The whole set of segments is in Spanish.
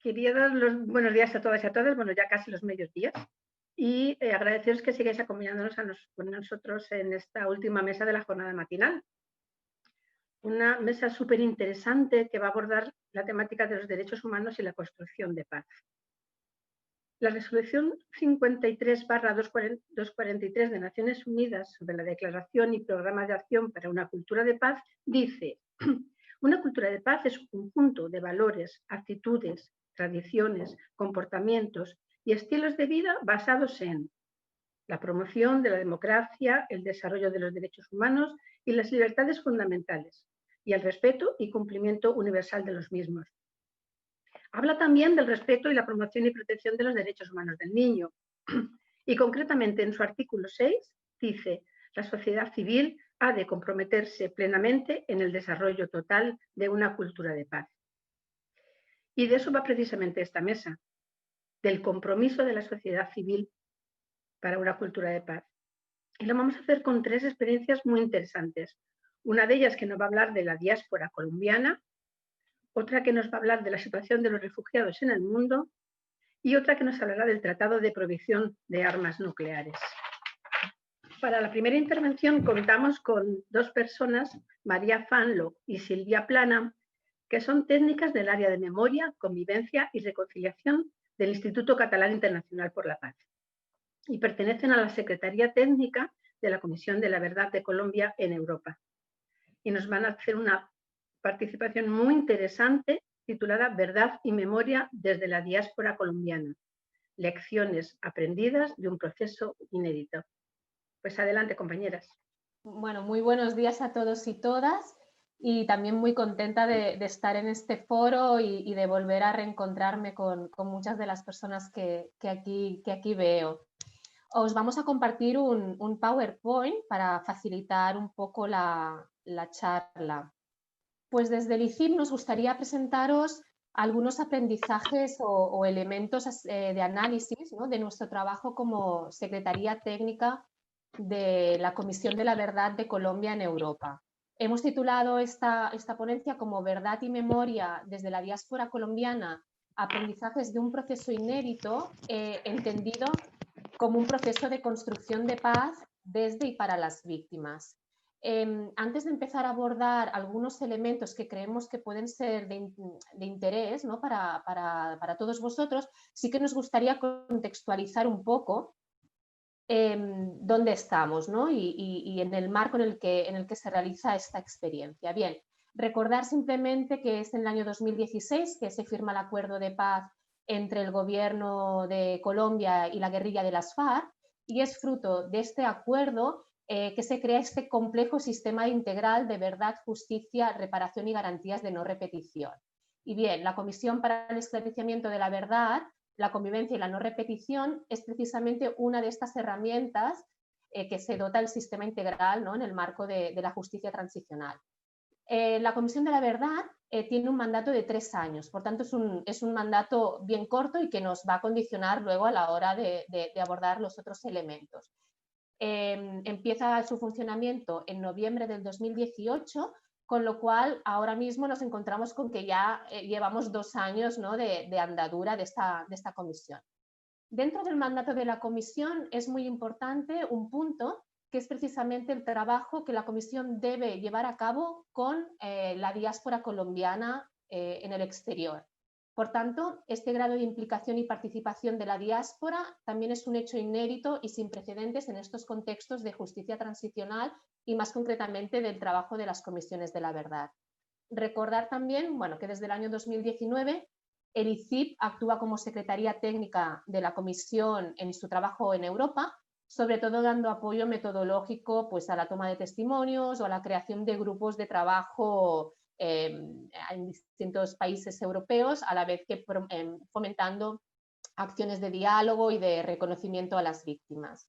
Quería dar los buenos días a todas y a todos, bueno, ya casi los mediodías, y agradeceros que sigáis acompañándonos con nosotros en esta última mesa de la jornada matinal. Una mesa súper interesante que va a abordar la temática de los derechos humanos y la construcción de paz. La resolución 53/243 de Naciones Unidas sobre la Declaración y Programa de Acción para una Cultura de Paz dice: una cultura de paz es un conjunto de valores, actitudes, tradiciones, comportamientos y estilos de vida basados en la promoción de la democracia, el desarrollo de los derechos humanos y las libertades fundamentales, y el respeto y cumplimiento universal de los mismos. Habla también del respeto y la promoción y protección de los derechos humanos del niño. Y concretamente en su artículo 6 dice: la sociedad civil ha de comprometerse plenamente en el desarrollo total de una cultura de paz. Y de eso va precisamente esta mesa, del compromiso de la sociedad civil para una cultura de paz. Y lo vamos a hacer con 3 experiencias muy interesantes. Una de ellas que nos va a hablar de la diáspora colombiana, otra que nos va a hablar de la situación de los refugiados en el mundo y otra que nos hablará del Tratado de Prohibición de Armas Nucleares. Para la primera intervención contamos con 2 personas, María Fanlo y Silvia Plana, que son técnicas del área de memoria, convivencia y reconciliación del Instituto Catalán Internacional por la Paz y pertenecen a la Secretaría Técnica de la Comisión de la Verdad de Colombia en Europa. Y nos van a hacer una participación muy interesante titulada Verdad y Memoria desde la diáspora colombiana. Lecciones aprendidas de un proceso inédito. Pues adelante, compañeras. Bueno, muy buenos días a todos y todas, y también muy contenta de estar en este foro y de volver a reencontrarme con muchas de las personas que aquí veo. Os vamos a compartir un PowerPoint para facilitar un poco la charla. Pues desde el ICIP nos gustaría presentaros algunos aprendizajes o elementos de análisis, ¿no?, de nuestro trabajo como Secretaría Técnica de la Comisión de la Verdad de Colombia en Europa. Hemos titulado esta ponencia como Verdad y Memoria desde la diáspora colombiana, aprendizajes de un proceso inédito, entendido como un proceso de construcción de paz desde y para las víctimas. Antes de empezar a abordar algunos elementos que creemos que pueden ser de interés, ¿no?, para todos vosotros, sí que nos gustaría contextualizar un poco dónde estamos, ¿no?, y en el marco en el que se realiza esta experiencia. Bien, recordar simplemente que es en el año 2016 que se firma el acuerdo de paz entre el gobierno de Colombia y la guerrilla de las FARC, y es fruto de este acuerdo que se crea este complejo sistema integral de verdad, justicia, reparación y garantías de no repetición. Y bien, la Comisión para el Esclarecimiento de la Verdad, la Convivencia y la No Repetición es precisamente una de estas herramientas que se dota el sistema integral, ¿no?, en el marco de la justicia transicional. La Comisión de la Verdad tiene un mandato de 3 años, por tanto es un mandato bien corto y que nos va a condicionar luego a la hora de abordar los otros elementos. Empieza su funcionamiento en noviembre del 2018, con lo cual ahora mismo nos encontramos con que ya llevamos 2 años, ¿no?, de andadura de esta comisión. Dentro del mandato de la comisión es muy importante un punto que es precisamente el trabajo que la comisión debe llevar a cabo con la diáspora colombiana en el exterior. Por tanto, este grado de implicación y participación de la diáspora también es un hecho inédito y sin precedentes en estos contextos de justicia transicional y más concretamente del trabajo de las comisiones de la verdad. Recordar también, bueno, que desde el año 2019 el ICIP actúa como Secretaría Técnica de la Comisión en su trabajo en Europa, sobre todo dando apoyo metodológico pues, a la toma de testimonios o a la creación de grupos de trabajo en distintos países europeos, a la vez que fomentando acciones de diálogo y de reconocimiento a las víctimas.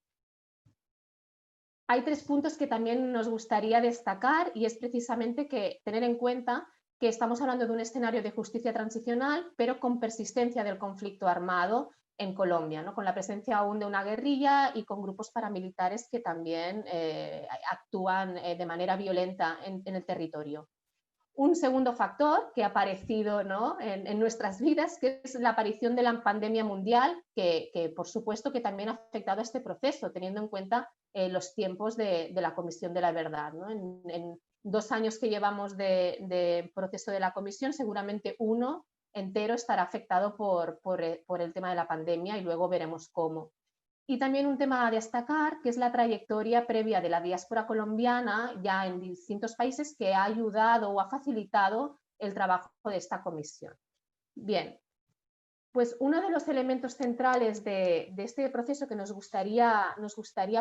Hay 3 puntos que también nos gustaría destacar, y es precisamente que tener en cuenta que estamos hablando de un escenario de justicia transicional, pero con persistencia del conflicto armado en Colombia, ¿no?, con la presencia aún de una guerrilla y con grupos paramilitares que también actúan de manera violenta en el territorio. un segundo factor que ha aparecido, ¿no?, en nuestras vidas, que es la aparición de la pandemia mundial, que por supuesto que también ha afectado a este proceso, teniendo en cuenta los tiempos de la Comisión de la Verdad, ¿no? En 2 años que llevamos de proceso de la Comisión, seguramente uno entero estará afectado por el tema de la pandemia y luego veremos cómo. Y también un tema a destacar, que es la trayectoria previa de la diáspora colombiana ya en distintos países, que ha ayudado o ha facilitado el trabajo de esta comisión. Bien, pues uno de los elementos centrales de este proceso que nos gustaría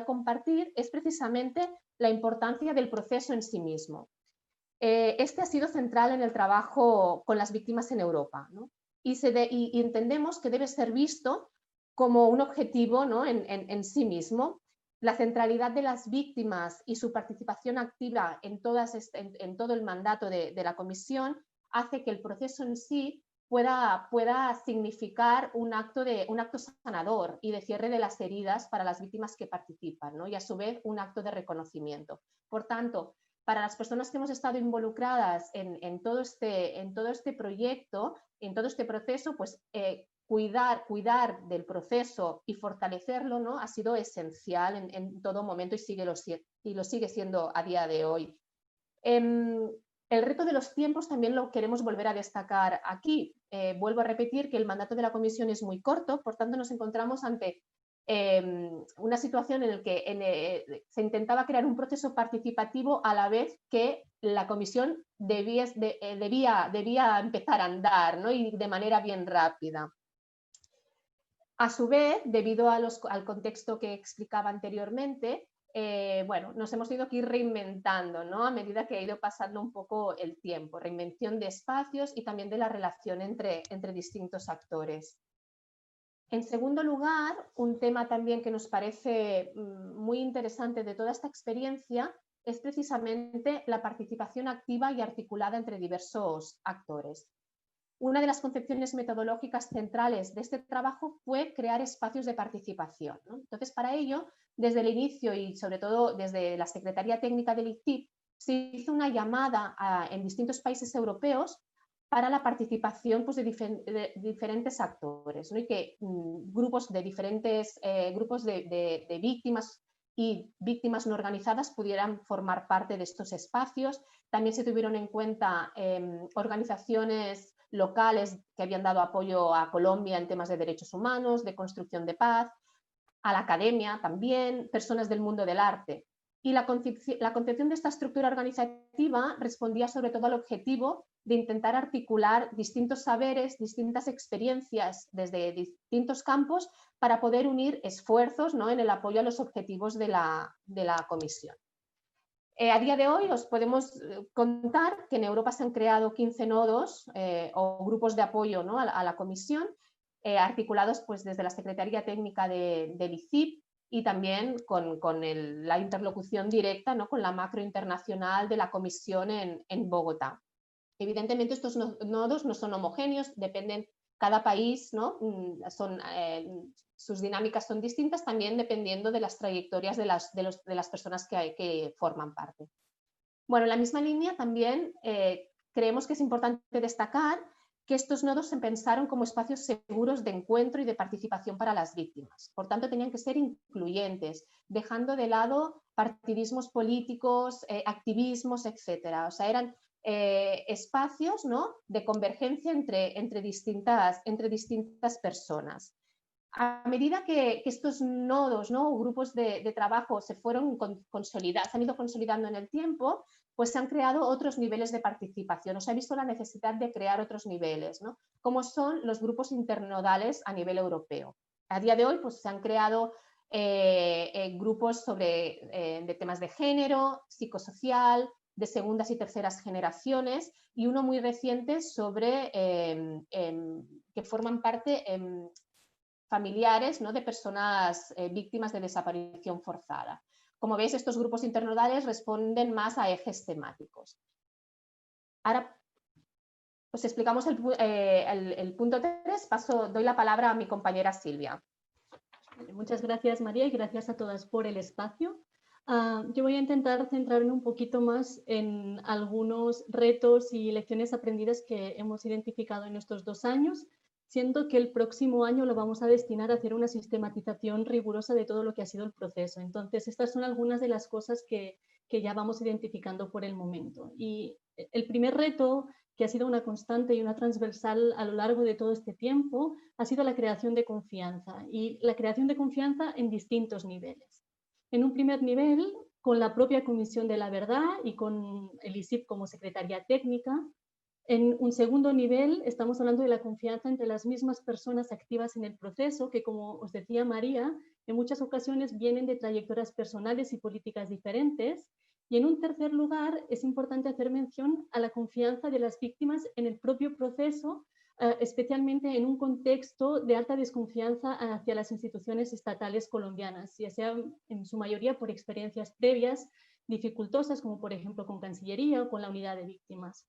compartir es precisamente la importancia del proceso en sí mismo. Este ha sido central en el trabajo con las víctimas en Europa, ¿no? Y entendemos que debe ser visto como un objetivo, ¿no?, en sí mismo. La centralidad de las víctimas y su participación activa en todo el mandato de la Comisión hace que el proceso en sí pueda significar un acto sanador y de cierre de las heridas para las víctimas que participan, ¿no?, y a su vez un acto de reconocimiento. Por tanto, para las personas que hemos estado involucradas en todo este proyecto, en todo este proceso, pues cuidar del proceso y fortalecerlo, ¿no?, ha sido esencial en todo momento y lo sigue siendo a día de hoy. El reto de los tiempos también lo queremos volver a destacar aquí. Vuelvo a repetir que el mandato de la Comisión es muy corto, por tanto nos encontramos ante una situación en la que se intentaba crear un proceso participativo a la vez que la Comisión debía empezar a andar, ¿no?, y de manera bien rápida. A su vez, debido al contexto que explicaba anteriormente, bueno, nos hemos tenido que ir reinventando, ¿no?, a medida que ha ido pasando un poco el tiempo, reinvención de espacios y también de la relación entre distintos actores. En segundo lugar, un tema también que nos parece muy interesante de toda esta experiencia es precisamente la participación activa y articulada entre diversos actores. Una de las concepciones metodológicas centrales de este trabajo fue crear espacios de participación, ¿no? Entonces, para ello, desde el inicio y sobre todo desde la Secretaría Técnica del ICTIP, se hizo una llamada en distintos países europeos para la participación, pues, de diferentes actores, ¿no?, y que grupos de diferentes grupos de víctimas y víctimas no organizadas pudieran formar parte de estos espacios. También se tuvieron en cuenta organizaciones locales que habían dado apoyo a Colombia en temas de derechos humanos, de construcción de paz, a la academia también, personas del mundo del arte. Y la concepción de esta estructura organizativa respondía sobre todo al objetivo de intentar articular distintos saberes, distintas experiencias desde distintos campos para poder unir esfuerzos, ¿no?, en el apoyo a los objetivos de la Comisión. A día de hoy os podemos contar que en Europa se han creado 15 nodos o grupos de apoyo, ¿no?, a la Comisión, articulados, pues, desde la Secretaría Técnica del ICIP y también con la interlocución directa, ¿no?, con la macro internacional de la Comisión en Bogotá. Evidentemente estos nodos no son homogéneos, dependen cada país, ¿no?, sus dinámicas son distintas, también dependiendo de las trayectorias de las personas que forman parte. Bueno, en la misma línea también creemos que es importante destacar que estos nodos se pensaron como espacios seguros de encuentro y de participación para las víctimas. Por tanto, tenían que ser incluyentes, dejando de lado partidismos políticos, activismos, etc. O sea, eran espacios, ¿no?, de convergencia entre distintas personas. A medida que estos nodos, ¿no?, o grupos de trabajo se han ido consolidando en el tiempo, pues se han creado otros niveles de participación, o se ha visto la necesidad de crear otros niveles, ¿no?, como son los grupos internodales a nivel europeo. A día de hoy, pues, se han creado grupos de temas de género, psicosocial, de segundas y terceras generaciones, y uno muy reciente sobre que forman parte familiares, ¿no?, de personas víctimas de desaparición forzada. Como veis, estos grupos internodales responden más a ejes temáticos. Ahora, pues explicamos el punto 3, doy la palabra a mi compañera Silvia. Muchas gracias, María, y gracias a todas por el espacio. Yo voy a intentar centrarme un poquito más en algunos retos y lecciones aprendidas que hemos identificado en estos 2 años, siendo que el próximo año lo vamos a destinar a hacer una sistematización rigurosa de todo lo que ha sido el proceso. Entonces, estas son algunas de las cosas que ya vamos identificando por el momento. Y el primer reto, que ha sido una constante y una transversal a lo largo de todo este tiempo, ha sido la creación de confianza, y la creación de confianza en distintos niveles. En un primer nivel, con la propia Comisión de la Verdad y con el ISIP como secretaría técnica. En un segundo nivel, estamos hablando de la confianza entre las mismas personas activas en el proceso, que, como os decía María, en muchas ocasiones vienen de trayectorias personales y políticas diferentes. Y en un tercer lugar, es importante hacer mención a la confianza de las víctimas en el propio proceso, especialmente en un contexto de alta desconfianza hacia las instituciones estatales colombianas, ya sea en su mayoría por experiencias previas dificultosas, como por ejemplo con Cancillería o con la unidad de víctimas.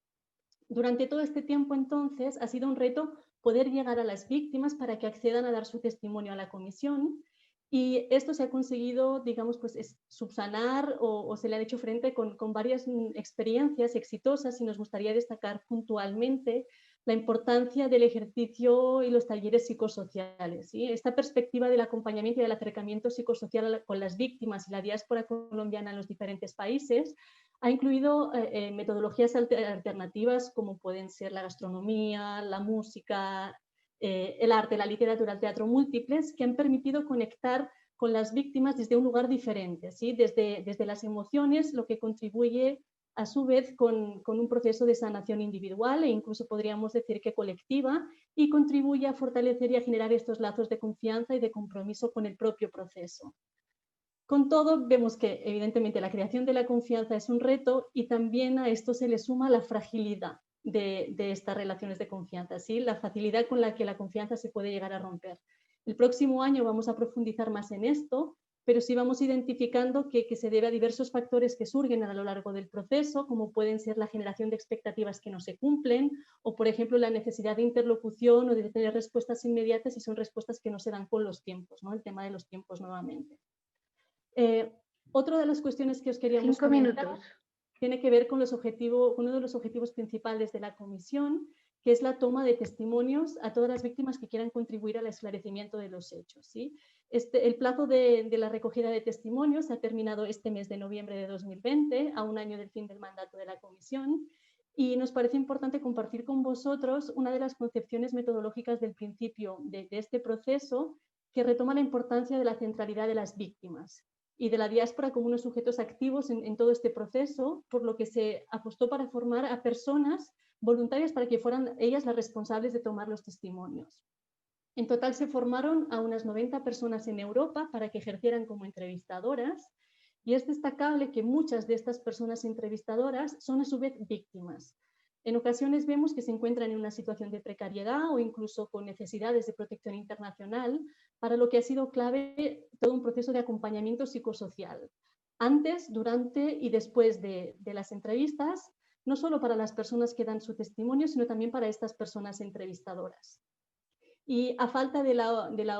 Durante todo este tiempo, entonces, ha sido un reto poder llegar a las víctimas para que accedan a dar su testimonio a la comisión, y esto se ha conseguido, digamos, pues subsanar o se le ha hecho frente con varias experiencias exitosas, y nos gustaría destacar puntualmente la importancia del ejercicio y los talleres psicosociales. ¿Sí? Esta perspectiva del acompañamiento y del acercamiento psicosocial con las víctimas y la diáspora colombiana en los diferentes países ha incluido metodologías alternativas como pueden ser la gastronomía, la música, el arte, la literatura, el teatro, múltiples, que han permitido conectar con las víctimas desde un lugar diferente, ¿sí? desde las emociones, lo que contribuye a su vez con un proceso de sanación individual e incluso podríamos decir que colectiva, y contribuye a fortalecer y a generar estos lazos de confianza y de compromiso con el propio proceso. Con todo, vemos que evidentemente la creación de la confianza es un reto, y también a esto se le suma la fragilidad de estas relaciones de confianza, ¿sí? La facilidad con la que la confianza se puede llegar a romper. El próximo año vamos a profundizar más en esto, pero sí vamos identificando que se debe a diversos factores que surgen a lo largo del proceso, como pueden ser la generación de expectativas que no se cumplen, o por ejemplo la necesidad de interlocución o de tener respuestas inmediatas, y son respuestas que no se dan con los tiempos, ¿no? El tema de los tiempos nuevamente. Otra de las cuestiones que os queríamos comentar tiene que ver con uno de los objetivos principales de la comisión, que es la toma de testimonios a todas las víctimas que quieran contribuir al esclarecimiento de los hechos. ¿Sí? El plazo de la recogida de testimonios ha terminado este mes de noviembre de 2020, a un año del fin del mandato de la comisión, y nos parece importante compartir con vosotros una de las concepciones metodológicas del principio de este proceso, que retoma la importancia de la centralidad de las víctimas y de la diáspora como unos sujetos activos en todo este proceso, por lo que se apostó para formar a personas voluntarias para que fueran ellas las responsables de tomar los testimonios. En total se formaron a unas 90 personas en Europa para que ejercieran como entrevistadoras, y es destacable que muchas de estas personas entrevistadoras son a su vez víctimas. En ocasiones vemos que se encuentran en una situación de precariedad o incluso con necesidades de protección internacional, para lo que ha sido clave todo un proceso de acompañamiento psicosocial, antes, durante y después de las entrevistas, no solo para las personas que dan su testimonio, sino también para estas personas entrevistadoras. Y a falta del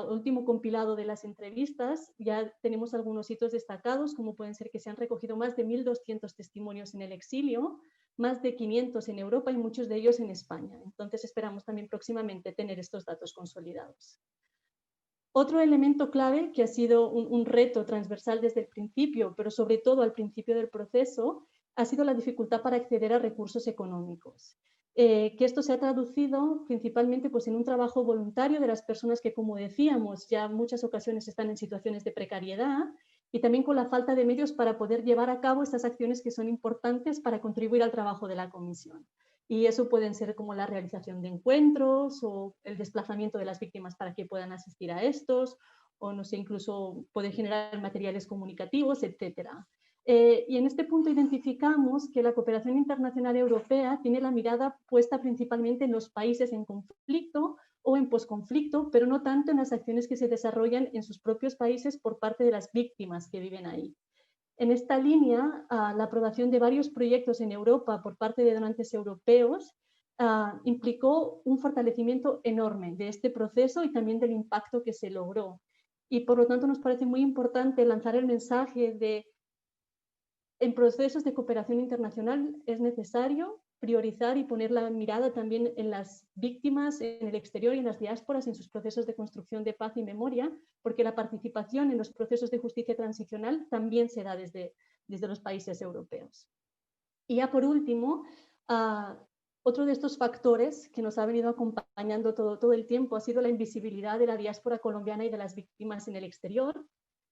último compilado de las entrevistas, ya tenemos algunos hitos destacados, como pueden ser que se han recogido más de 1.200 testimonios en el exilio, más de 500 en Europa y muchos de ellos en España. Entonces esperamos también próximamente tener estos datos consolidados. Otro elemento clave que ha sido un reto transversal desde el principio, pero sobre todo al principio del proceso, ha sido la dificultad para acceder a recursos económicos. Que esto se ha traducido principalmente pues, en un trabajo voluntario de las personas que, como decíamos, ya en muchas ocasiones están en situaciones de precariedad, y también con la falta de medios para poder llevar a cabo estas acciones que son importantes para contribuir al trabajo de la comisión. Y eso pueden ser como la realización de encuentros o el desplazamiento de las víctimas para que puedan asistir a estos, o no sé, incluso poder generar materiales comunicativos, etcétera. Y en este punto identificamos que la cooperación internacional europea tiene la mirada puesta principalmente en los países en conflicto o en posconflicto, pero no tanto en las acciones que se desarrollan en sus propios países por parte de las víctimas que viven ahí. En esta línea, la aprobación de varios proyectos en Europa por parte de donantes europeos implicó un fortalecimiento enorme de este proceso y también del impacto que se logró. Y por lo tanto nos parece muy importante lanzar el mensaje de en procesos de cooperación internacional es necesario priorizar y poner la mirada también en las víctimas en el exterior y en las diásporas en sus procesos de construcción de paz y memoria, porque la participación en los procesos de justicia transicional también se da desde los países europeos. Y ya por último, otro de estos factores que nos ha venido acompañando todo el tiempo ha sido la invisibilidad de la diáspora colombiana y de las víctimas en el exterior.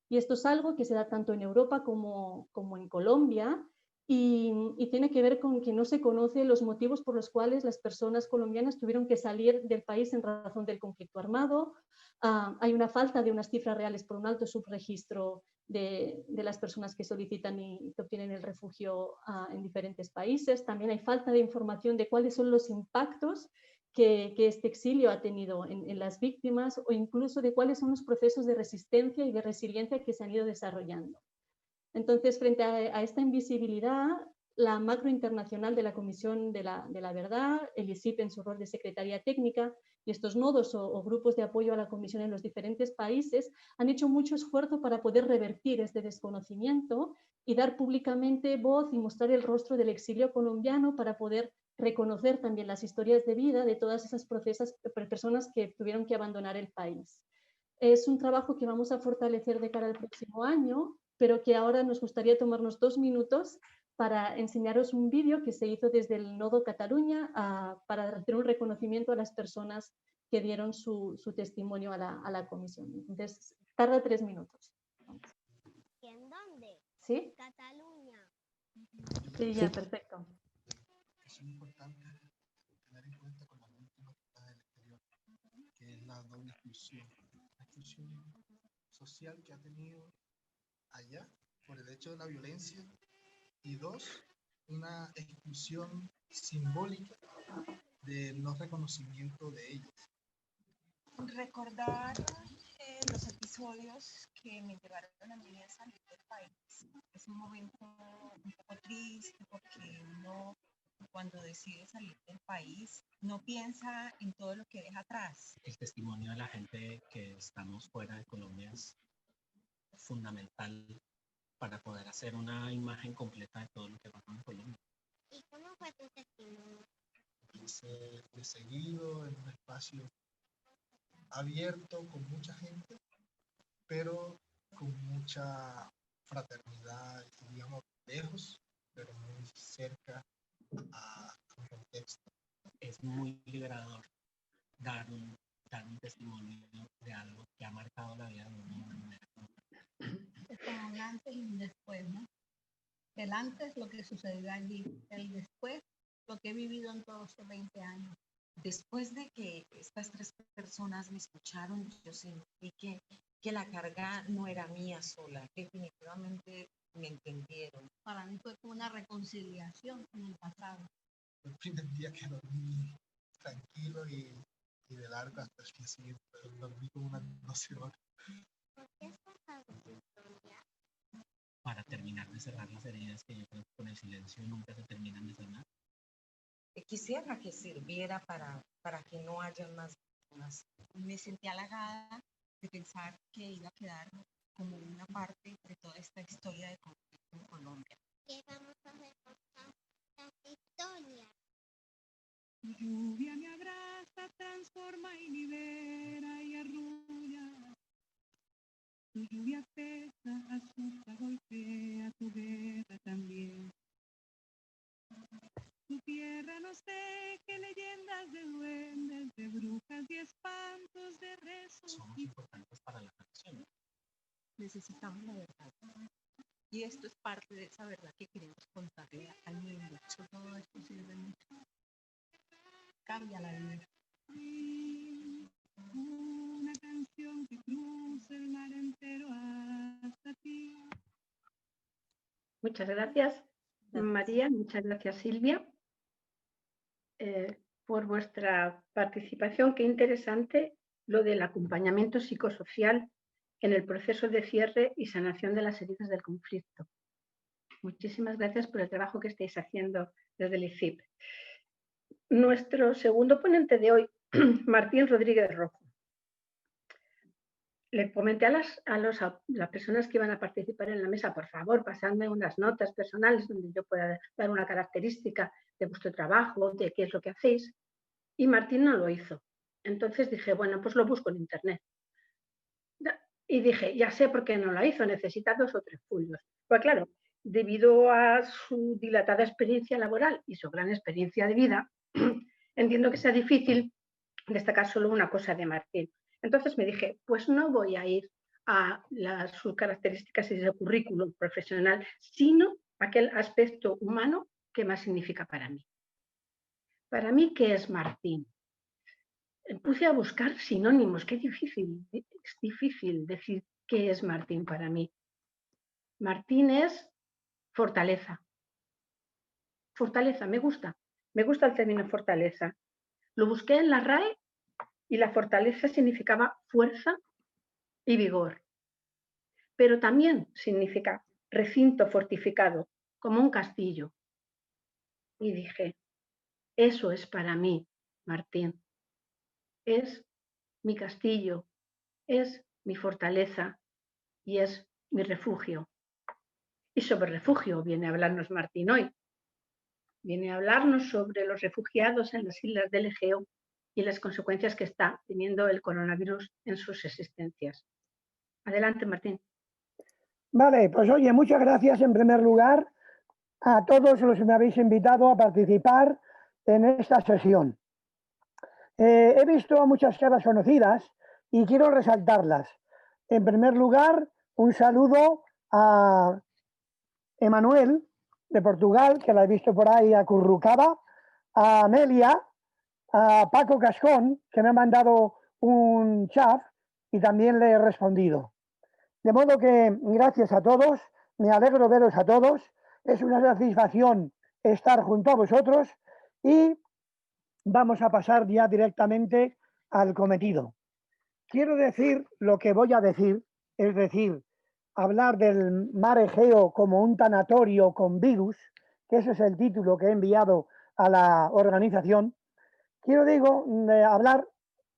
Y esto es algo que se da tanto en Europa como en Colombia, y tiene que ver con que no se conocen los motivos por los cuales las personas colombianas tuvieron que salir del país en razón del conflicto armado. Hay una falta de unas cifras reales por un alto subregistro de las personas que solicitan y que obtienen el refugio en diferentes países. También hay falta de información de cuáles son los impactos que este exilio ha tenido en las víctimas, o incluso de cuáles son los procesos de resistencia y de resiliencia que se han ido desarrollando. Entonces, frente a esta invisibilidad, la macro internacional de la Comisión de la Verdad, el ICIP en su rol de secretaría técnica, y estos nodos o grupos de apoyo a la Comisión en los diferentes países han hecho mucho esfuerzo para poder revertir este desconocimiento y dar públicamente voz y mostrar el rostro del exilio colombiano para poder reconocer también las historias de vida de todas esas personas que tuvieron que abandonar el país. Es un trabajo que vamos a fortalecer de cara al próximo año, pero que ahora nos gustaría tomarnos 2 minutos para enseñaros un vídeo que se hizo desde el Nodo Cataluña para hacer un reconocimiento a las personas que dieron su testimonio a la comisión. Entonces, tarda 3 minutos. ¿Y en dónde? ¿Sí? Cataluña. Sí, ya, perfecto. Es muy importante tener en cuenta con las últimas del exterior, que es la doble exclusión. La exclusión social que ha tenido allá por el hecho de la violencia, y 2, una exclusión simbólica del no reconocimiento de ellos. Recordar los episodios que me llevaron a mí a salir del país. Es un momento un poco triste porque uno, cuando decide salir del país, no piensa en todo lo que deja atrás. El testimonio de la gente que estamos fuera de Colombia es fundamental para poder hacer una imagen completa de todo lo que pasa en Colombia. ¿Y cómo fue tu testimonio? De seguido, en un espacio abierto, con mucha gente, pero con mucha fraternidad, digamos, lejos, pero muy cerca a un contexto. Es muy liberador dar un testimonio de algo que ha marcado la vida de uno de una manera. Es como un antes y un después, ¿no? El antes, lo que sucedió allí, el después, lo que he vivido en todos estos 20 años. Después de que estas 3 personas me escucharon, yo sentí que la carga no era mía sola, definitivamente me entendieron. Para mí fue como una reconciliación con el pasado. El primer día que dormí tranquilo y de largo hasta el día siguiente, dormí como unas 12 horas. ¿Por qué has contado tu historia? Para terminar de cerrar las heridas que yo creo que con el silencio nunca se terminan de sanar. Quisiera que sirviera para que no haya más personas. Me sentí halagada de pensar que iba a quedar como una parte de toda esta historia de conflicto en Colombia. ¿Qué vamos a hacer con esta historia? Tu lluvia me abraza, transforma y libera y arrulla. Tu lluvia pesa, asusta, golpea, tu guerra también. Tu tierra nos teje leyendas de duendes, de brujas y espantos, de rezos. Somos importantes para la canción. Necesitamos la verdad. Y esto es parte de esa verdad que queremos contarle al mundo. Todo esto sirve mucho. Cambia la vida. Una canción que cruza el mar entero hasta ti. Muchas gracias, María. Muchas gracias, Silvia, por vuestra participación. Qué interesante lo del acompañamiento psicosocial en el proceso de cierre y sanación de las heridas del conflicto. Muchísimas gracias por el trabajo que estáis haciendo desde el ICIP. Nuestro segundo ponente de hoy, Martín Rodríguez Rojo. le comenté a las personas que iban a participar en la mesa, por favor, pasadme unas notas personales donde yo pueda dar una característica de vuestro trabajo, de qué es lo que hacéis. Y Martín no lo hizo. Entonces dije, bueno, pues lo busco en internet. Y dije, ya sé por qué no lo hizo, necesita 2 o 3 folios. Pues claro, debido a su dilatada experiencia laboral y su gran experiencia de vida, entiendo que sea difícil destacar solo una cosa de Martín. Entonces me dije, pues no voy a ir a sus características y su currículum profesional, sino aquel aspecto humano que más significa para mí. Para mí, ¿qué es Martín? Puse a buscar sinónimos, qué difícil, es difícil decir qué es Martín para mí. Martín es fortaleza. Fortaleza, me gusta el término fortaleza. Lo busqué en la RAE y la fortaleza significaba fuerza y vigor, pero también significa recinto fortificado, como un castillo. Y dije, eso es para mí, Martín. Es mi castillo, es mi fortaleza y es mi refugio. Y sobre refugio viene a hablarnos Martín hoy. Viene a hablarnos sobre los refugiados en las islas del Egeo y las consecuencias que está teniendo el coronavirus en sus existencias. Adelante, Martín. Vale, pues oye, muchas gracias en primer lugar a todos los que me habéis invitado a participar en esta sesión. He visto muchas caras conocidas y quiero resaltarlas. En primer lugar, un saludo a Emanuel de Portugal, que la he visto por ahí acurrucada, a Amelia, a Paco Cascón, que me ha mandado un chat y también le he respondido. De modo que gracias a todos, me alegro veros a todos, es una satisfacción estar junto a vosotros y vamos a pasar ya directamente al cometido. Quiero decir lo que voy a decir, es decir, hablar del mar Egeo como un tanatorio con virus, que ese es el título que he enviado a la organización. Quiero hablar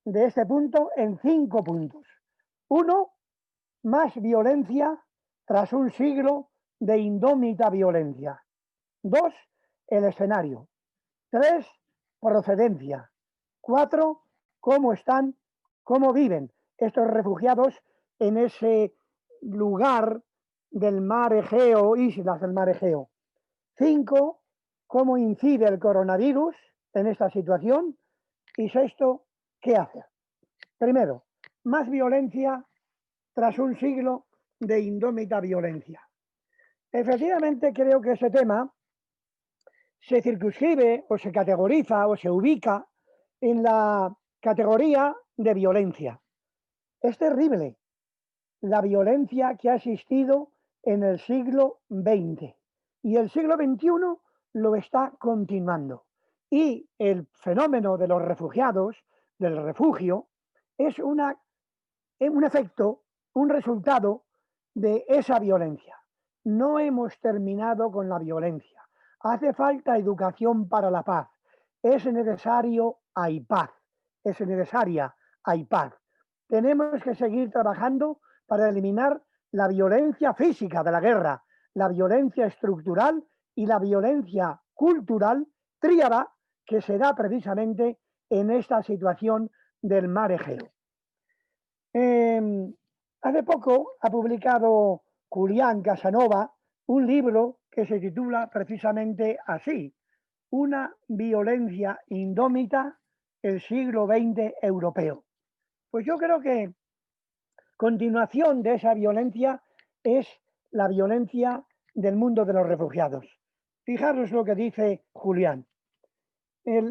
de este punto en 5 puntos. 1, más violencia tras un siglo de indómita violencia. 2, el escenario. 3, procedencia. 4, cómo viven estos refugiados en ese lugar del mar Egeo, islas del mar Egeo. 5, cómo incide el coronavirus en esta situación. Y 6, ¿qué hacer? Primero, más violencia tras un siglo de indómita violencia. Efectivamente, creo que ese tema se circunscribe o se categoriza o se ubica en la categoría de violencia. Es terrible la violencia que ha existido en el siglo XX y el siglo XXI lo está continuando. Y el fenómeno de los refugiados, del refugio, es un efecto, un resultado de esa violencia. No hemos terminado con la violencia. Hace falta educación para la paz. Es necesario, hay paz. Es necesaria, hay paz. Tenemos que seguir trabajando para eliminar la violencia física de la guerra, la violencia estructural y la violencia cultural tríada que se da precisamente en esta situación del mar Egeo. Hace poco ha publicado Julián Casanova un libro que se titula precisamente así, Una violencia indómita, el siglo XX europeo. Pues yo creo que continuación de esa violencia es la violencia del mundo de los refugiados. Fijaros lo que dice Julián. El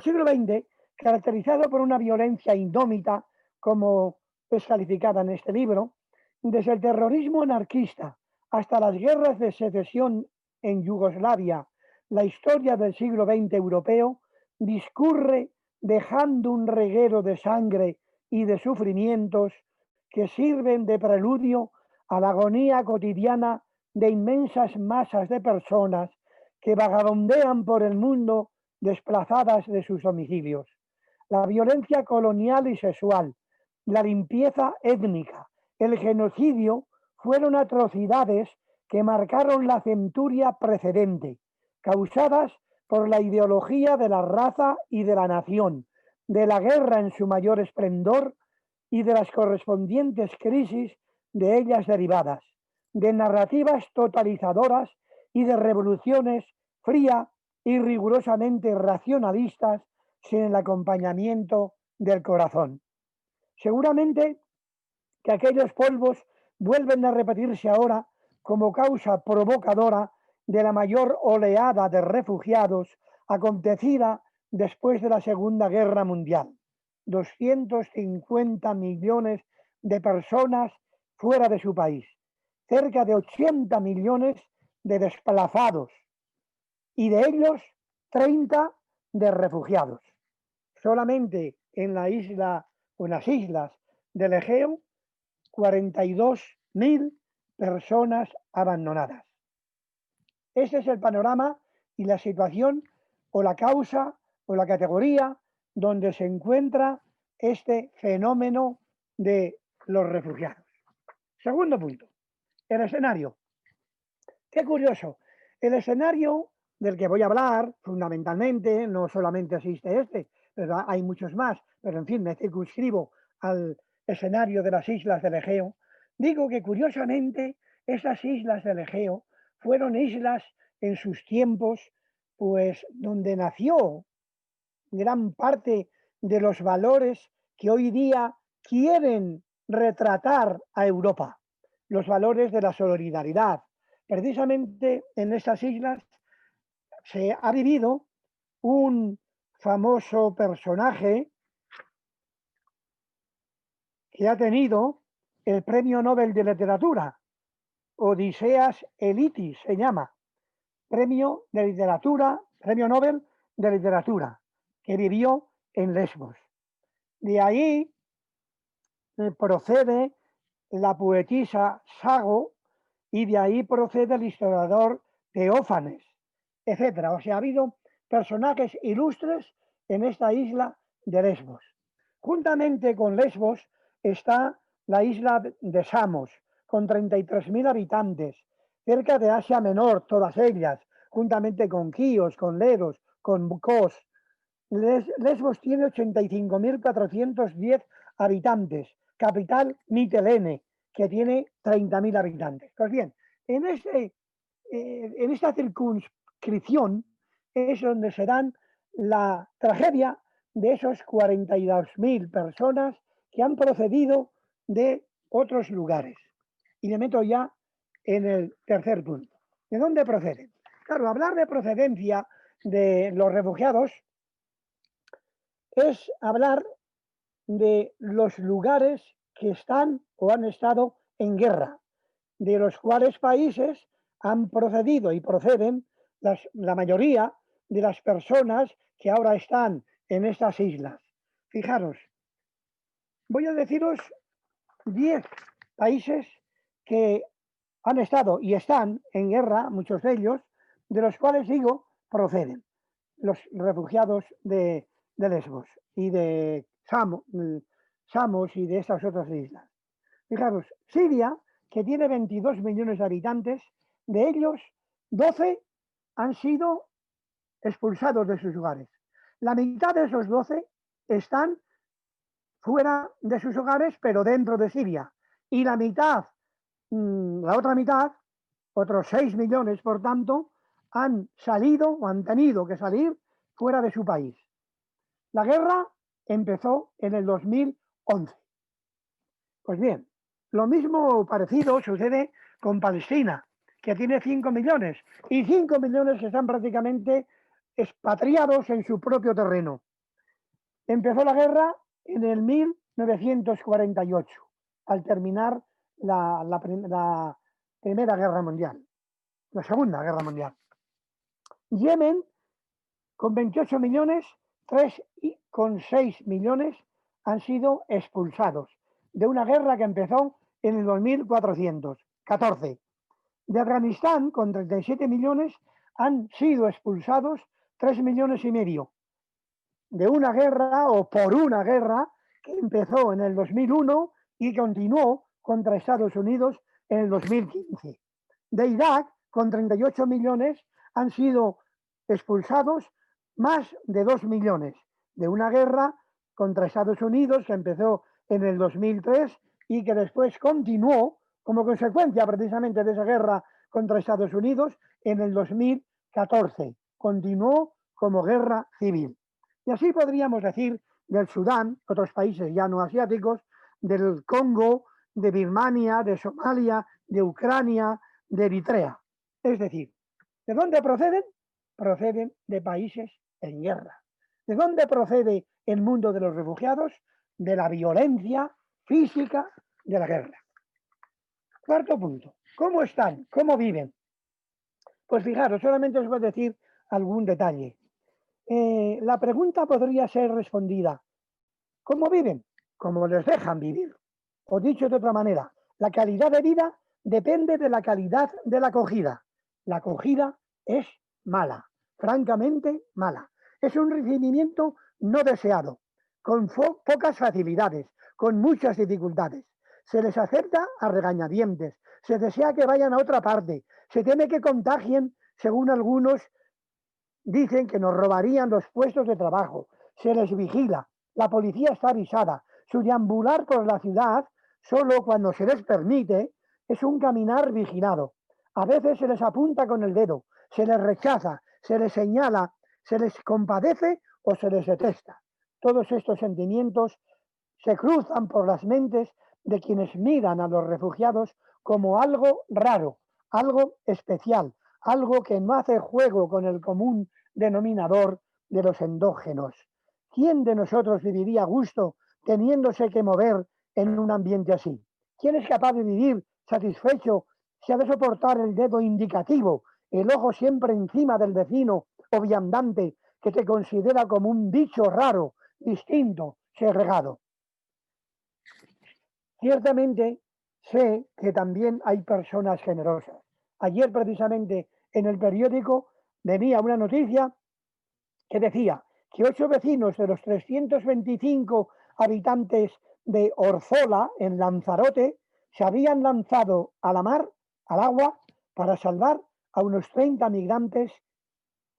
siglo XX, caracterizado por una violencia indómita, como es calificada en este libro, desde el terrorismo anarquista hasta las guerras de secesión en Yugoslavia, la historia del siglo XX europeo discurre dejando un reguero de sangre y de sufrimientos que sirven de preludio a la agonía cotidiana de inmensas masas de personas que vagabundean por el mundo desplazadas de sus domicilios. La violencia colonial y sexual, la limpieza étnica, el genocidio, fueron atrocidades que marcaron la centuria precedente, causadas por la ideología de la raza y de la nación, de la guerra en su mayor esplendor y de las correspondientes crisis de ellas derivadas, de narrativas totalizadoras y de revoluciones fría y rigurosamente racionalistas sin el acompañamiento del corazón. Seguramente que aquellos polvos vuelven a repetirse ahora como causa provocadora de la mayor oleada de refugiados acontecida después de la Segunda Guerra Mundial. 250 millones de personas fuera de su país, cerca de 80 millones de desplazados y de ellos 30 de refugiados. Solamente en la isla o en las islas del Egeo, 42.000 personas abandonadas. Ese es el panorama y la situación o la causa o la categoría donde se encuentra este fenómeno de los refugiados. Segundo punto, el escenario. Qué curioso, el escenario del que voy a hablar, fundamentalmente, no solamente existe este, pero hay muchos más, pero en fin, me circunscribo al escenario de las islas del Egeo. Digo que curiosamente esas islas del Egeo fueron islas en sus tiempos, pues donde nació gran parte de los valores que hoy día quieren retratar a Europa, los valores de la solidaridad. Precisamente en esas islas se ha vivido un famoso personaje que ha tenido el Premio Nobel de Literatura, Odiseas Elitis se llama, Premio de Literatura, Premio Nobel de Literatura, que vivió en Lesbos. De ahí procede la poetisa Sago y de ahí procede el historiador Teófanes, etcétera. O sea, ha habido personajes ilustres en esta isla de Lesbos. Juntamente con Lesbos está la isla de Samos, con 33.000 habitantes, cerca de Asia Menor, todas ellas, juntamente con Quíos, con Leros, con Kos. Lesbos tiene 85.410 habitantes, capital Mitilene, que tiene 30.000 habitantes. Pues bien, en esta circunscripción es donde se dan la tragedia de esos 42.000 personas que han procedido de otros lugares. Y me meto ya en el tercer punto. ¿De dónde proceden? Claro, hablar de procedencia de los refugiados es hablar de los lugares que están o han estado en guerra, de los cuales países han procedido y proceden la mayoría de las personas que ahora están en estas islas. Fijaros, voy a deciros 10 países que han estado y están en guerra, muchos de ellos, de los cuales digo proceden los refugiados de Lesbos y de Samos y de estas otras islas. Fijaros, Siria, que tiene 22 millones de habitantes, de ellos 12 han sido expulsados de sus hogares. La mitad de esos 12 están fuera de sus hogares, pero dentro de Siria. Y la otra mitad, otros 6 millones, por tanto, han salido o han tenido que salir fuera de su país. La guerra empezó en el 2011. Pues bien, lo mismo parecido sucede con Palestina, que tiene 5 millones, y 5 millones que están prácticamente expatriados en su propio terreno. Empezó la guerra en el 1948, al terminar la Primera Guerra Mundial, la Segunda Guerra Mundial. Yemen, con 28 millones, 3,6 millones han sido expulsados de una guerra que empezó en el 2414. De Afganistán, con 37 millones, han sido expulsados 3,5 millones de una guerra o por una guerra que empezó en el 2001 y continuó contra Estados Unidos en el 2015. De Irak, con 38 millones, han sido expulsados más de 2 millones de una guerra contra Estados Unidos que empezó en el 2003 y que después continuó como consecuencia precisamente de esa guerra contra Estados Unidos en el 2014. Continuó como guerra civil. Y así podríamos decir del Sudán, otros países ya no asiáticos, del Congo, de Birmania, de Somalia, de Ucrania, de Eritrea. Es decir, ¿de dónde proceden? Proceden de países en guerra. ¿De dónde procede el mundo de los refugiados? De la violencia física de la guerra. Cuarto punto, ¿cómo están? ¿Cómo viven? Pues fijaros, solamente os voy a decir algún detalle. La pregunta podría ser respondida, ¿cómo viven? Como les dejan vivir. O dicho de otra manera, la calidad de vida depende de la calidad de la acogida. La acogida es mala, francamente mala. Es un recibimiento no deseado, con pocas facilidades, con muchas dificultades. Se les acepta a regañadientes, se desea que vayan a otra parte, se teme que contagien, según algunos dicen que nos robarían los puestos de trabajo, se les vigila, la policía está avisada, su deambular por la ciudad, solo cuando se les permite, es un caminar vigilado. A veces se les apunta con el dedo, se les rechaza, se les señala, se les compadece o se les detesta. Todos estos sentimientos se cruzan por las mentes de quienes miran a los refugiados como algo raro, algo especial, algo que no hace juego con el común denominador de los endógenos. ¿Quién de nosotros viviría a gusto teniéndose que mover en un ambiente así? ¿Quién es capaz de vivir satisfecho si ha de soportar el dedo indicativo, el ojo siempre encima del vecino o viandante que te considera como un bicho raro, distinto, segregado? Ciertamente sé que también hay personas generosas. Ayer precisamente en el periódico venía una noticia que decía que 8 vecinos de los 325 habitantes de Orzola, en Lanzarote, se habían lanzado a la mar, al agua, para salvar a unos 30 migrantes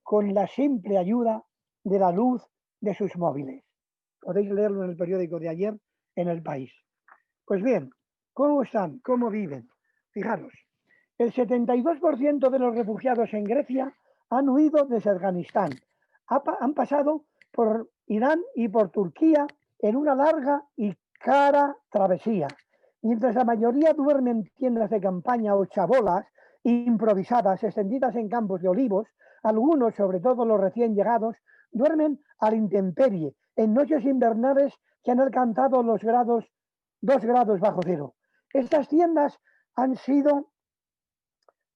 con la simple ayuda de la luz de sus móviles. Podéis leerlo en el periódico de ayer en El País. Pues bien, ¿cómo están? ¿Cómo viven? Fijaros, el 72% de los refugiados en Grecia han huido desde Afganistán. Han pasado por Irán y por Turquía en una larga y cara travesía. Mientras la mayoría duerme en tiendas de campaña o chabolas improvisadas extendidas en campos de olivos, algunos, sobre todo los recién llegados, duermen a la intemperie en noches invernales que han alcanzado los 2 grados bajo cero. Estas tiendas han sido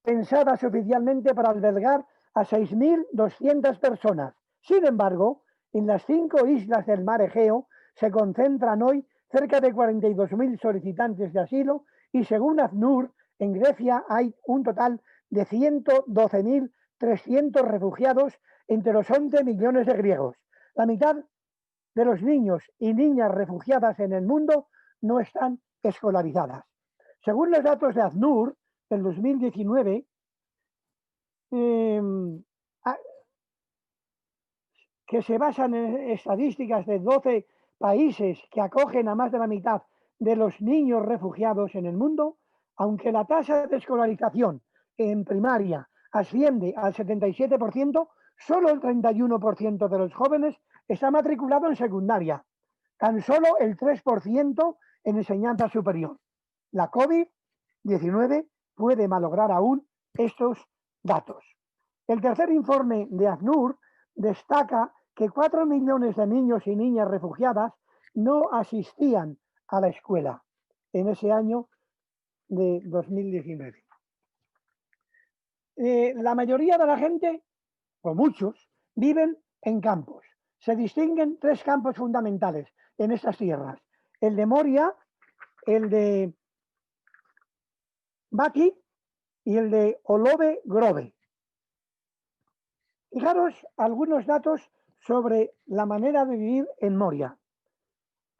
pensadas oficialmente para albergar a 6.200 personas. Sin embargo, en las 5 islas del mar Egeo se concentran hoy cerca de 42.000 solicitantes de asilo y según ACNUR, en Grecia hay un total de 112.300 refugiados entre los 11 millones de griegos. La mitad de los niños y niñas refugiadas en el mundo no están escolarizadas. Según los datos de ACNUR del 2019, que se basan en estadísticas de 12 países que acogen a más de la mitad de los niños refugiados en el mundo, aunque la tasa de escolarización en primaria asciende al 77%, solo el 31% de los jóvenes está matriculado en secundaria, tan solo el 3% en enseñanza superior. La COVID-19 puede malograr aún estos datos. El tercer informe de ACNUR destaca que 4 millones de niños y niñas refugiadas no asistían a la escuela en ese año de 2019. La mayoría de la gente, o muchos, viven en campos. Se distinguen 3 campos fundamentales en estas tierras. El de Moria, el de Baki y el de Olove Grove. Fijaros algunos datos sobre la manera de vivir en Moria.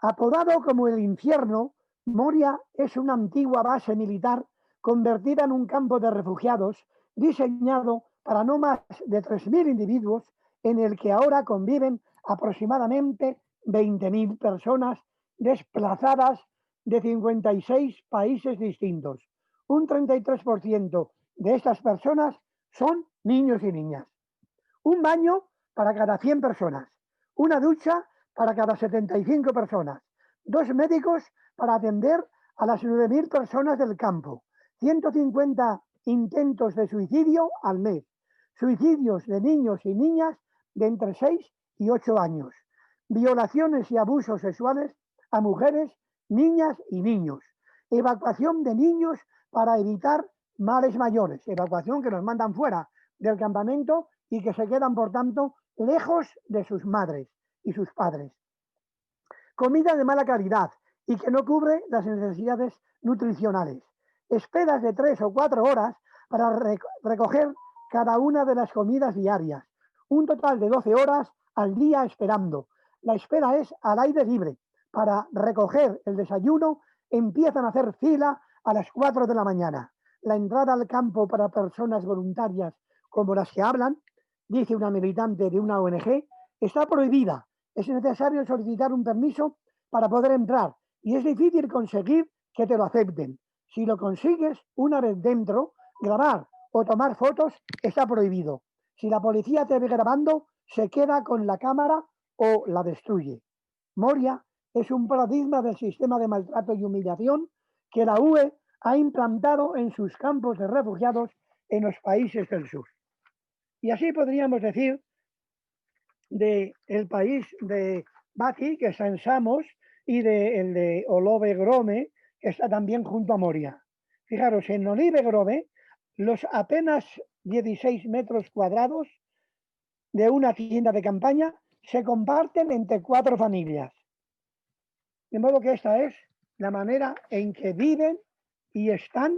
Apodado como el infierno, Moria es una antigua base militar convertida en un campo de refugiados diseñado para no más de 3.000 individuos, en el que ahora conviven aproximadamente 20.000 personas desplazadas de 56 países distintos. Un 33% de estas personas son niños y niñas. Un baño para cada 100 personas. Una ducha para cada 75 personas. 2 médicos para atender a las 9.000 personas del campo. 150 intentos de suicidio al mes. Suicidios de niños y niñas de entre 6 y 8 años. Violaciones y abusos sexuales a mujeres, niñas y niños. Evacuación de niños para evitar males mayores. Evacuación que nos mandan fuera del campamento y que se quedan, por tanto, lejos de sus madres y sus padres. Comida de mala calidad y que no cubre las necesidades nutricionales. Esperas de 3 o 4 horas para recoger cada una de las comidas diarias. Un total de 12 horas al día esperando. La espera es al aire libre. Para recoger el desayuno empiezan a hacer fila a las 4 de la mañana. La entrada al campo para personas voluntarias como las que hablan, dice una militante de una ONG, está prohibida. Es necesario solicitar un permiso para poder entrar y es difícil conseguir que te lo acepten. Si lo consigues, una vez dentro, grabar o tomar fotos está prohibido. Si la policía te ve grabando, se queda con la cámara o la destruye. Moria es un paradigma del sistema de maltrato y humillación que la UE ha implantado en sus campos de refugiados en los países del sur. Y así podríamos decir del país de Bati, que está en Samos, y el de Olive Grove, que está también junto a Moria. Fijaros, en Olive Grove, los apenas 16 metros cuadrados de una tienda de campaña se comparten entre 4 familias. De modo que esta es la manera en que viven y están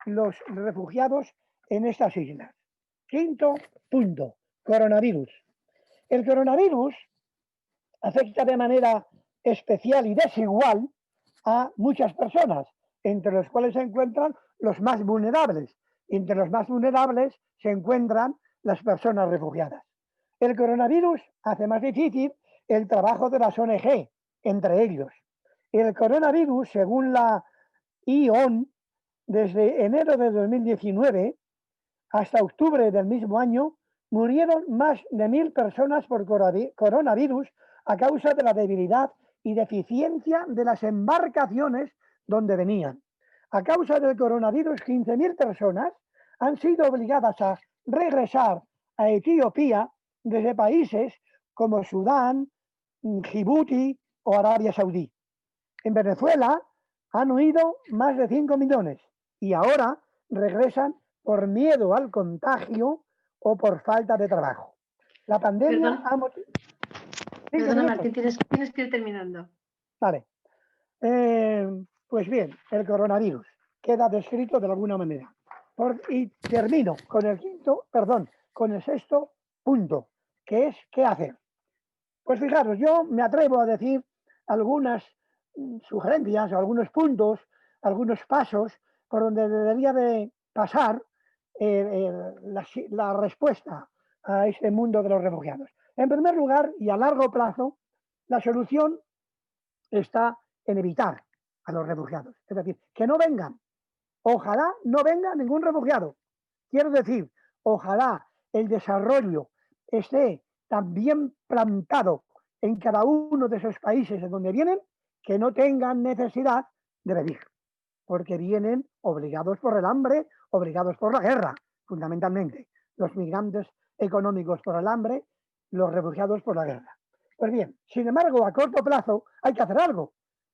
los refugiados en estas islas. Quinto punto, coronavirus. El coronavirus afecta de manera especial y desigual a muchas personas, entre los cuales se encuentran los más vulnerables. Entre los más vulnerables se encuentran las personas refugiadas. El coronavirus hace más difícil el trabajo de las ONG, entre ellos. El coronavirus, según la ION, desde enero de 2019 hasta octubre del mismo año, murieron más de 1.000 personas por coronavirus a causa de la debilidad y deficiencia de las embarcaciones donde venían. A causa del coronavirus, 15.000 personas han sido obligadas a regresar a Etiopía desde países como Sudán, Djibouti o Arabia Saudí. En Venezuela han huido más de 5 millones y ahora regresan por miedo al contagio o por falta de trabajo. La pandemia ha motivado... Perdona, Martín, tienes que ir terminando. Vale. Pues bien, el coronavirus queda descrito de alguna manera. Y termino con el sexto punto, que es ¿qué hacer? Pues fijaros, yo me atrevo a decir algunas sugerencias, algunos puntos, algunos pasos por donde debería de pasar la respuesta a este mundo de los refugiados. En primer lugar, y a largo plazo, la solución está en evitar a los refugiados. Es decir, que no vengan. Ojalá no venga ningún refugiado. Quiero decir, ojalá el desarrollo esté tan bien plantado en cada uno de esos países de donde vienen que no tengan necesidad de venir. Porque vienen obligados por el hambre, obligados por la guerra, fundamentalmente. Los migrantes económicos por el hambre, los refugiados por la guerra. Pues bien, sin embargo, a corto plazo hay que hacer algo.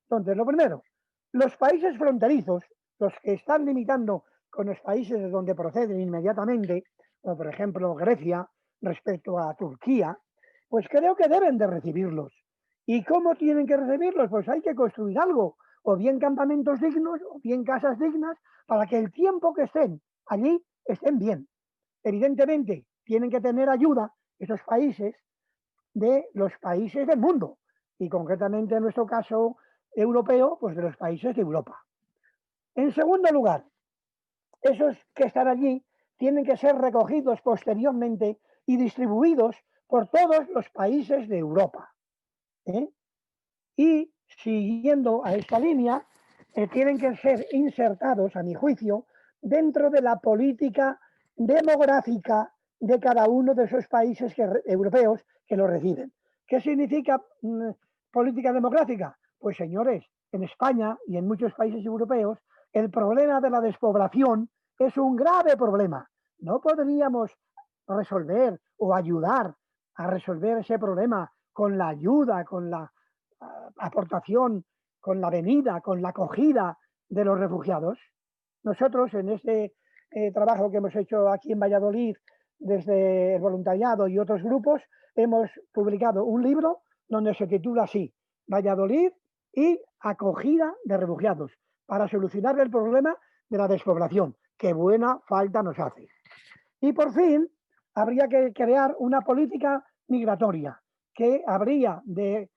Entonces, lo primero, los países fronterizos, los que están limitando con los países de donde proceden inmediatamente, como por ejemplo Grecia respecto a Turquía, pues creo que deben de recibirlos. ¿Y cómo tienen que recibirlos? Pues hay que construir algo, o bien campamentos dignos, o bien casas dignas, para que el tiempo que estén allí estén bien. Evidentemente, tienen que tener ayuda esos países de los países del mundo. y concretamente en nuestro caso europeo, pues de los países de Europa. En segundo lugar, esos que están allí tienen que ser recogidos posteriormente y distribuidos por todos los países de Europa. Y siguiendo a esta línea, tienen que ser insertados, a mi juicio, dentro de la política demográfica de cada uno de esos países europeos que lo reciben. ¿Qué significa política demográfica? Pues señores, en España y en muchos países europeos, el problema de la despoblación es un grave problema. No podríamos resolver o ayudar a resolver ese problema con la ayuda, con la aportación, con la venida, con la acogida de los refugiados. Nosotros en este trabajo que hemos hecho aquí en Valladolid desde el voluntariado y otros grupos, hemos publicado un libro donde se titula así, Valladolid y acogida de refugiados, para solucionar el problema de la despoblación, que buena falta nos hace. Y por fin, habría que crear una política migratoria que habría de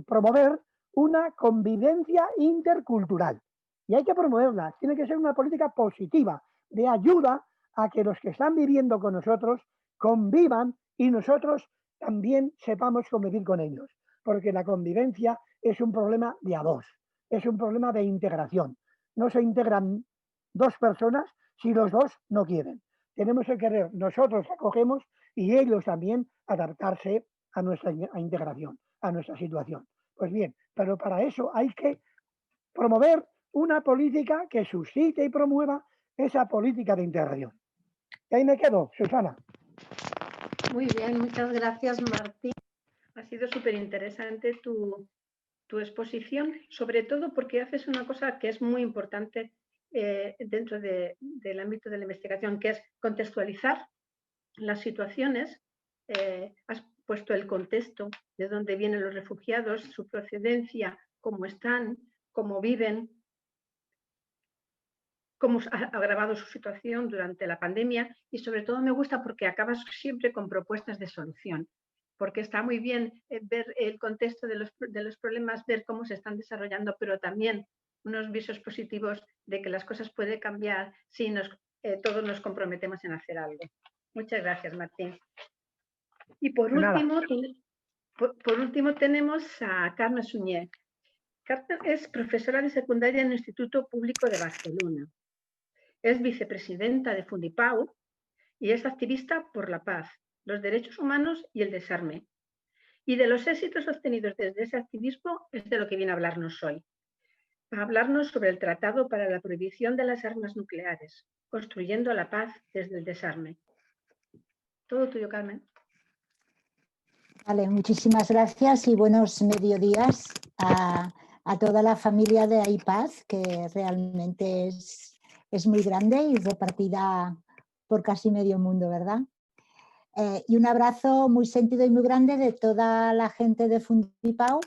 promover una convivencia intercultural. Y hay que promoverla. Tiene que ser una política positiva, de ayuda a que los que están viviendo con nosotros convivan y nosotros también sepamos convivir con ellos. Porque la convivencia es un problema de a dos, es un problema de integración. No se integran dos personas si los dos no quieren. Tenemos que querer, nosotros acogemos y ellos también adaptarse a nuestra integración, a nuestra situación. Pues bien, pero para eso hay que promover una política que suscite y promueva esa política de integración. Y ahí me quedo, Susana. Muy bien, muchas gracias, Martín. Ha sido súper interesante tu exposición, sobre todo porque haces una cosa que es muy importante dentro del ámbito de la investigación, que es contextualizar las situaciones. Has puesto el contexto de dónde vienen los refugiados, su procedencia, cómo están, cómo viven, cómo ha agravado su situación durante la pandemia, y sobre todo me gusta porque acabas siempre con propuestas de solución, porque está muy bien ver el contexto de los problemas, ver cómo se están desarrollando, pero también unos visos positivos de que las cosas pueden cambiar si todos nos comprometemos en hacer algo. Muchas gracias, Martín. Y por último tenemos a Carme Suñé. Carme es profesora de secundaria en el Instituto Público de Barcelona. Es vicepresidenta de Fundipau y es activista por la paz, los derechos humanos y el desarme. Y de los éxitos obtenidos desde ese activismo es de lo que viene a hablarnos hoy. Va a hablarnos sobre el Tratado para la Prohibición de las Armas Nucleares, construyendo la paz desde el desarme. Todo tuyo, Carmen. Vale, muchísimas gracias y buenos mediodías a toda la familia de AIPAZ, que realmente es muy grande y repartida por casi medio mundo, ¿verdad? Y un abrazo muy sentido y muy grande de toda la gente de Fundipau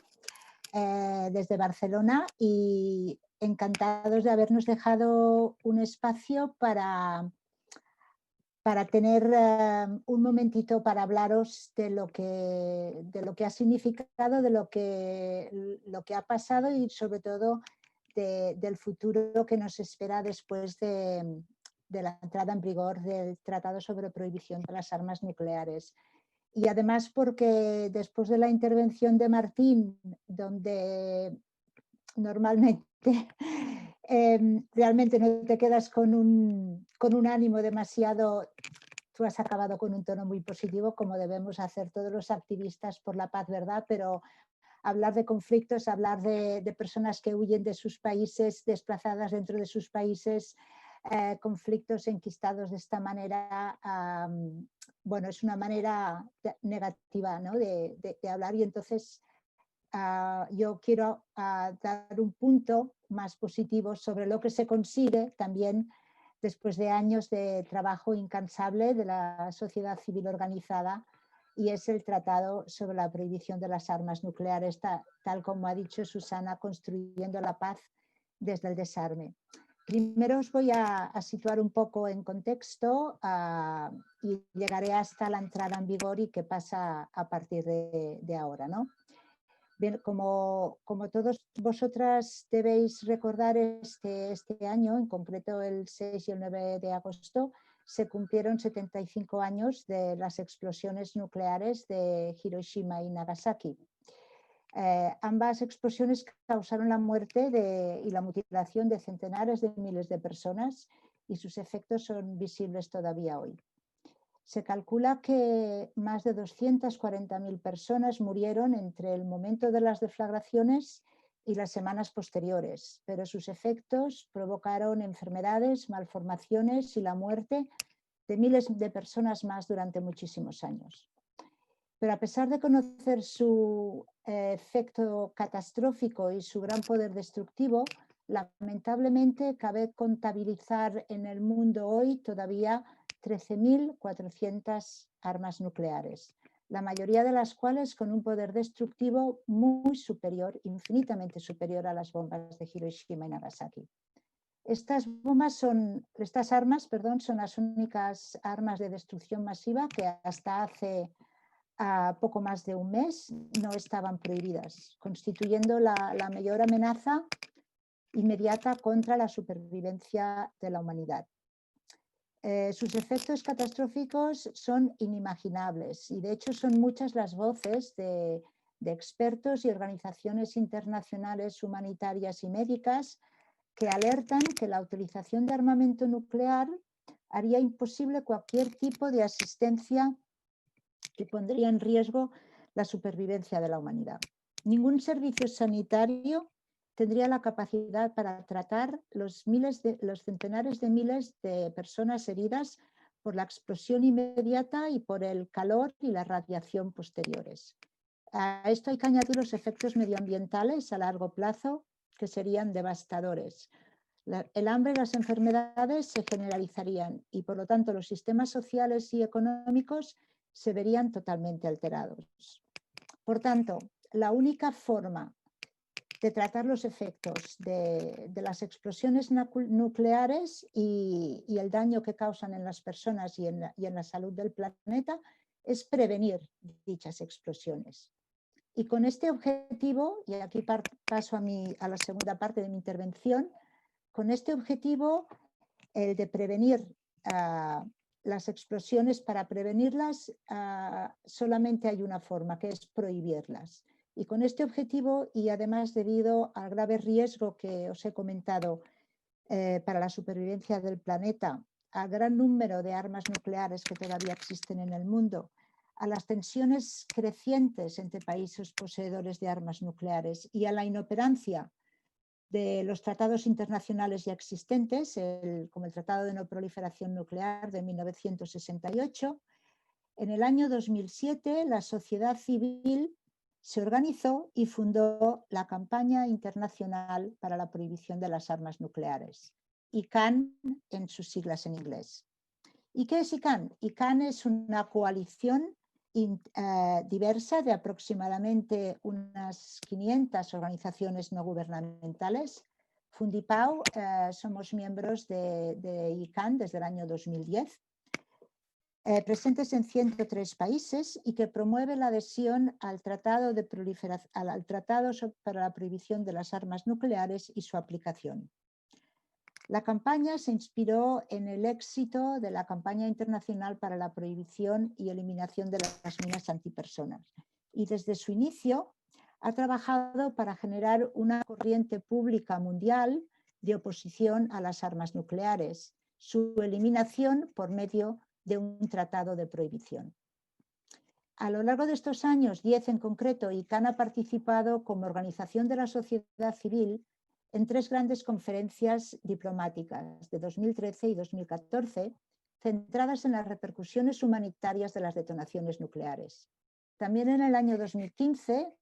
desde Barcelona, y encantados de habernos dejado un espacio para tener un momentito para hablaros de lo que ha significado, de lo que ha pasado y sobre todo del futuro que nos espera después de la entrada en vigor del Tratado sobre Prohibición de las Armas Nucleares. Y además porque después de la intervención de Martín, donde normalmente realmente no te quedas con un ánimo demasiado, tú has acabado con un tono muy positivo, como debemos hacer todos los activistas por la paz, ¿verdad? Pero hablar de conflictos, hablar de personas que huyen de sus países, desplazadas dentro de sus países, conflictos enquistados de esta manera, bueno, es una manera negativa, ¿no? de hablar, y entonces yo quiero dar un punto más positivo sobre lo que se consigue también después de años de trabajo incansable de la sociedad civil organizada, y es el Tratado sobre la Prohibición de las Armas Nucleares, tal como ha dicho Susana, construyendo la paz desde el desarme. Primero os voy a situar un poco en contexto y llegaré hasta la entrada en vigor y qué pasa a partir de ahora, ¿no? Bien, como todos vosotras debéis recordar, este año, en concreto el 6 y el 9 de agosto, se cumplieron 75 años de las explosiones nucleares de Hiroshima y Nagasaki. Ambas explosiones causaron la muerte y la mutilación de centenares de miles de personas y sus efectos son visibles todavía hoy. Se calcula que más de 240.000 personas murieron entre el momento de las deflagraciones y las semanas posteriores, pero sus efectos provocaron enfermedades, malformaciones y la muerte de miles de personas más durante muchísimos años. Pero a pesar de conocer su efecto catastrófico y su gran poder destructivo, lamentablemente cabe contabilizar en el mundo hoy todavía 13.400 armas nucleares, la mayoría de las cuales con un poder destructivo muy superior, infinitamente superior a las bombas de Hiroshima y Nagasaki. Estas armas, son las únicas armas de destrucción masiva que hasta hace poco más de un mes no estaban prohibidas, constituyendo la mayor amenaza inmediata contra la supervivencia de la humanidad. Sus efectos catastróficos son inimaginables y de hecho son muchas las voces de expertos y organizaciones internacionales humanitarias y médicas que alertan que la utilización de armamento nuclear haría imposible cualquier tipo de asistencia que pondría en riesgo la supervivencia de la humanidad. Ningún servicio sanitario tendría la capacidad para tratar los centenares de miles de personas heridas por la explosión inmediata y por el calor y la radiación posteriores. A esto hay que añadir los efectos medioambientales a largo plazo que serían devastadores. El hambre y las enfermedades se generalizarían y por lo tanto los sistemas sociales y económicos se verían totalmente alterados. Por tanto, la única forma de tratar los efectos de las explosiones nucleares y el daño que causan en las personas y en la salud del planeta es prevenir dichas explosiones. Y con este objetivo, y aquí paso a la segunda parte de mi intervención, con este objetivo, el de prevenir las explosiones, para prevenirlas solamente hay una forma, que es prohibirlas. Y con este objetivo, y además debido al grave riesgo que os he comentado para la supervivencia del planeta, al gran número de armas nucleares que todavía existen en el mundo, a las tensiones crecientes entre países poseedores de armas nucleares y a la inoperancia de los tratados internacionales ya existentes, como el Tratado de No Proliferación Nuclear de 1968, en el año 2007 la sociedad civil se organizó y fundó la Campaña Internacional para la Prohibición de las Armas Nucleares, ICAN en sus siglas en inglés. ¿Y qué es ICAN? ICAN es una coalición diversa de aproximadamente unas 500 organizaciones no gubernamentales. Fundipau, somos miembros de ICAN desde el año 2010, presentes en 103 países y que promueve la adhesión al Tratado para la Prohibición de las Armas Nucleares y su aplicación. La campaña se inspiró en el éxito de la campaña internacional para la prohibición y eliminación de las minas antipersonas y desde su inicio ha trabajado para generar una corriente pública mundial de oposición a las armas nucleares, su eliminación por medio de un tratado de prohibición. A lo largo de estos años, 10 en concreto, ICAN ha participado como organización de la sociedad civil en 3 grandes conferencias diplomáticas de 2013 y 2014, centradas en las repercusiones humanitarias de las detonaciones nucleares. También en el año 2015,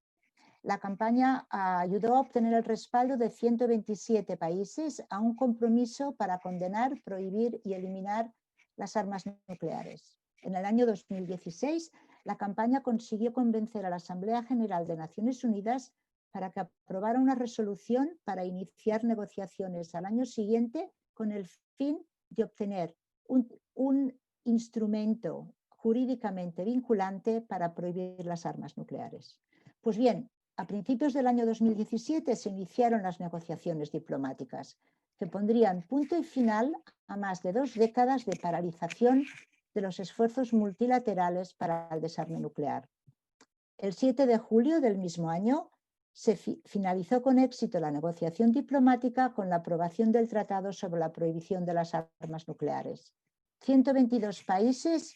la campaña ayudó a obtener el respaldo de 127 países a un compromiso para condenar, prohibir y eliminar las armas nucleares. En el año 2016, la campaña consiguió convencer a la Asamblea General de Naciones Unidas para que aprobara una resolución para iniciar negociaciones al año siguiente con el fin de obtener un instrumento jurídicamente vinculante para prohibir las armas nucleares. Pues bien, a principios del año 2017 se iniciaron las negociaciones diplomáticas que pondrían punto y final a más de 2 décadas de paralización de los esfuerzos multilaterales para el desarme nuclear. El 7 de julio del mismo año se finalizó con éxito la negociación diplomática con la aprobación del Tratado sobre la Prohibición de las Armas Nucleares. 122 países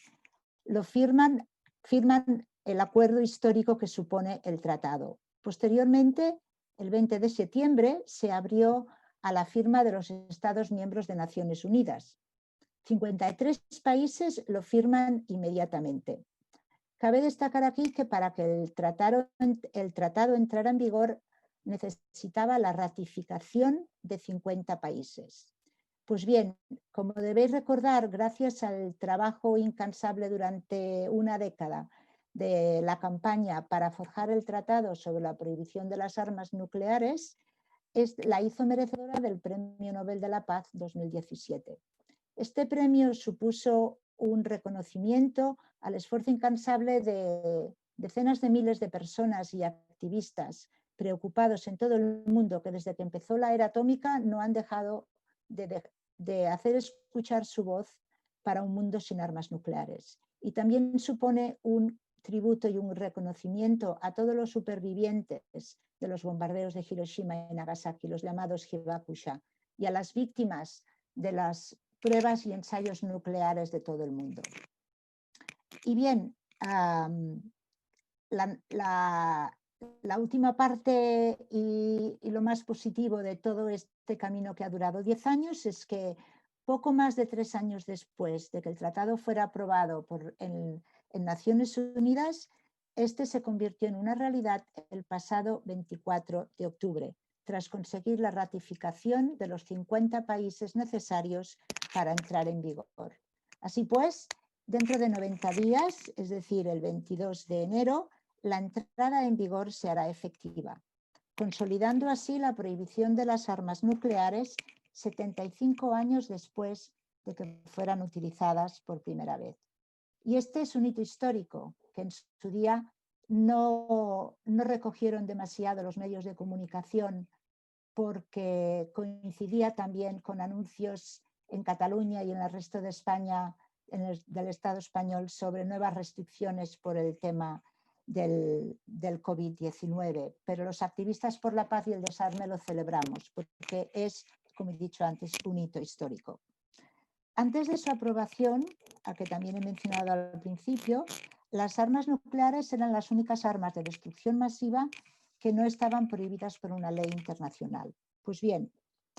lo firman el acuerdo histórico que supone el tratado. Posteriormente, el 20 de septiembre, se abrió a la firma de los Estados miembros de Naciones Unidas. 53 países lo firman inmediatamente. Cabe destacar aquí que para que el tratado entrara en vigor necesitaba la ratificación de 50 países. Pues bien, como debéis recordar, gracias al trabajo incansable durante una década de la campaña para forjar el Tratado sobre la Prohibición de las Armas Nucleares, la hizo merecedora del Premio Nobel de la Paz 2017. Este premio supuso un reconocimiento al esfuerzo incansable de decenas de miles de personas y activistas preocupados en todo el mundo que desde que empezó la era atómica no han dejado de hacer escuchar su voz para un mundo sin armas nucleares. Y también supone un tributo y un reconocimiento a todos los supervivientes de los bombardeos de Hiroshima y Nagasaki, los llamados Hibakusha, y a las víctimas de las pruebas y ensayos nucleares de todo el mundo. Y bien, la última parte y lo más positivo de todo este camino que ha durado 10 años es que poco más de 3 años después de que el tratado fuera aprobado en Naciones Unidas, este se convirtió en una realidad el pasado 24 de octubre, tras conseguir la ratificación de los 50 países necesarios para entrar en vigor. Así pues, dentro de 90 días, es decir, el 22 de enero, la entrada en vigor se hará efectiva, consolidando así la prohibición de las armas nucleares 75 años después de que fueran utilizadas por primera vez. Y este es un hito histórico que en su día no recogieron demasiado los medios de comunicación porque coincidía también con anuncios en Cataluña y en el resto de España, del Estado español, sobre nuevas restricciones por el tema del COVID-19. Pero los activistas por la paz y el desarme lo celebramos porque es, como he dicho antes, un hito histórico. Antes de su aprobación, a que también he mencionado al principio, las armas nucleares eran las únicas armas de destrucción masiva que no estaban prohibidas por una ley internacional. Pues bien,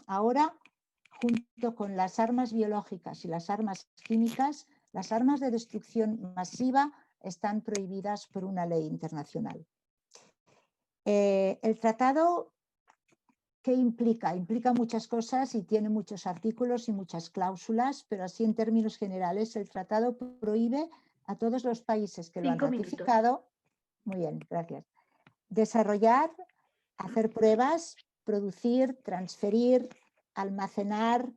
ahora, junto con las armas biológicas y las armas químicas, las armas de destrucción masiva están prohibidas por una ley internacional. El tratado, ¿qué implica? Implica muchas cosas y tiene muchos artículos y muchas cláusulas, pero así en términos generales el tratado prohíbe a todos los países que lo han ratificado, muy bien, gracias, desarrollar, hacer pruebas, producir, transferir, almacenar,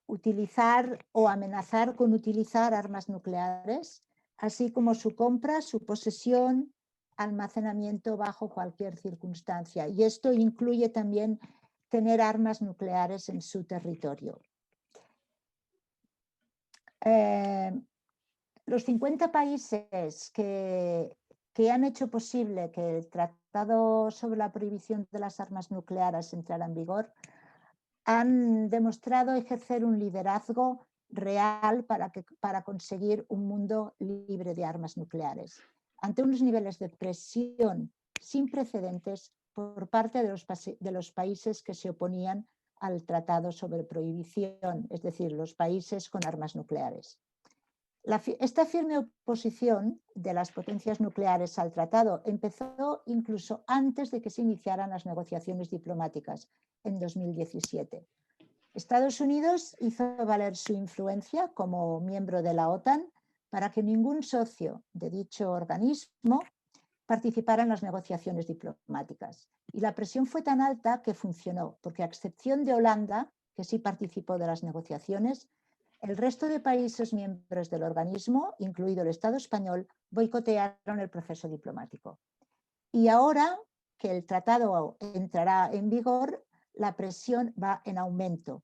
utilizar o amenazar con utilizar armas nucleares, así como su compra, su posesión, almacenamiento bajo cualquier circunstancia. Y esto incluye también tener armas nucleares en su territorio. Los 50 países que han hecho posible que el Tratado sobre la Prohibición de las Armas Nucleares entrara en vigor han demostrado ejercer un liderazgo real para conseguir un mundo libre de armas nucleares, ante unos niveles de presión sin precedentes por parte de los países que se oponían al Tratado sobre Prohibición, es decir, los países con armas nucleares. Esta firme oposición de las potencias nucleares al tratado empezó incluso antes de que se iniciaran las negociaciones diplomáticas en 2017. Estados Unidos hizo valer su influencia como miembro de la OTAN para que ningún socio de dicho organismo participara en las negociaciones diplomáticas. Y la presión fue tan alta que funcionó, porque a excepción de Holanda, que sí participó de las negociaciones, el resto de países miembros del organismo, incluido el Estado español, boicotearon el proceso diplomático. Y ahora que el tratado entrará en vigor, la presión va en aumento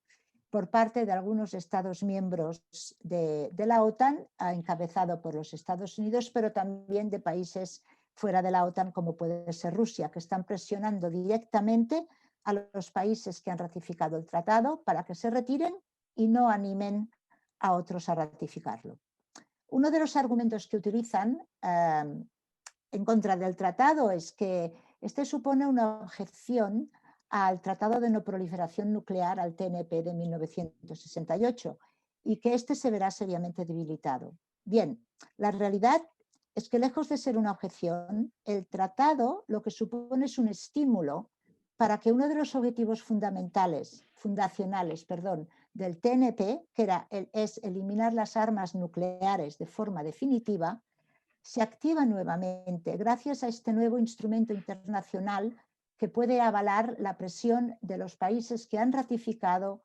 por parte de algunos Estados miembros de la OTAN, encabezado por los Estados Unidos, pero también de países fuera de la OTAN, como puede ser Rusia, que están presionando directamente a los países que han ratificado el tratado para que se retiren y no animen a otros a ratificarlo. Uno de los argumentos que utilizan en contra del tratado es que este supone una objeción al Tratado de No Proliferación Nuclear, al TNP de 1968, y que este se verá seriamente debilitado. Bien, la realidad es que lejos de ser una objeción, el tratado lo que supone es un estímulo para que uno de los objetivos fundacionales del TNP, que es eliminar las armas nucleares de forma definitiva, se activa nuevamente gracias a este nuevo instrumento internacional que puede avalar la presión de los países que han ratificado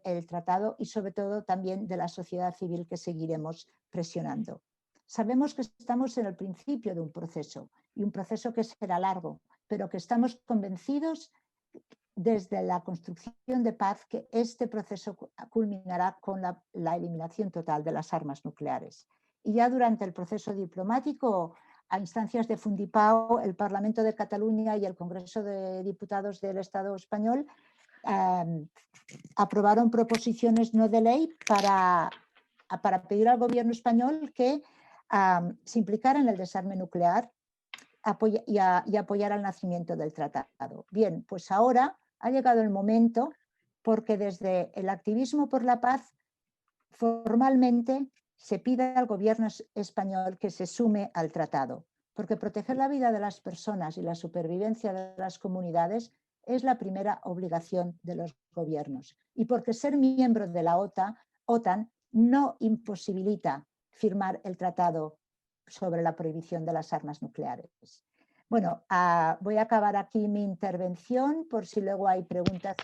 el tratado y sobre todo también de la sociedad civil que seguiremos presionando. Sabemos que estamos en el principio de un proceso y un proceso que será largo, pero que estamos convencidos desde la construcción de paz que este proceso culminará con la eliminación total de las armas nucleares. Y ya durante el proceso diplomático, a instancias de Fundipao, el Parlamento de Cataluña y el Congreso de Diputados del Estado español aprobaron proposiciones no de ley para pedir al gobierno español que se implicara en el desarme nuclear y apoyara el nacimiento del tratado. Bien, pues ahora ha llegado el momento porque desde el activismo por la paz formalmente se pide al gobierno español que se sume al tratado, porque proteger la vida de las personas y la supervivencia de las comunidades es la primera obligación de los gobiernos y porque ser miembro de la OTAN no imposibilita firmar el tratado sobre la prohibición de las armas nucleares. Bueno, voy a acabar aquí mi intervención por si luego hay preguntas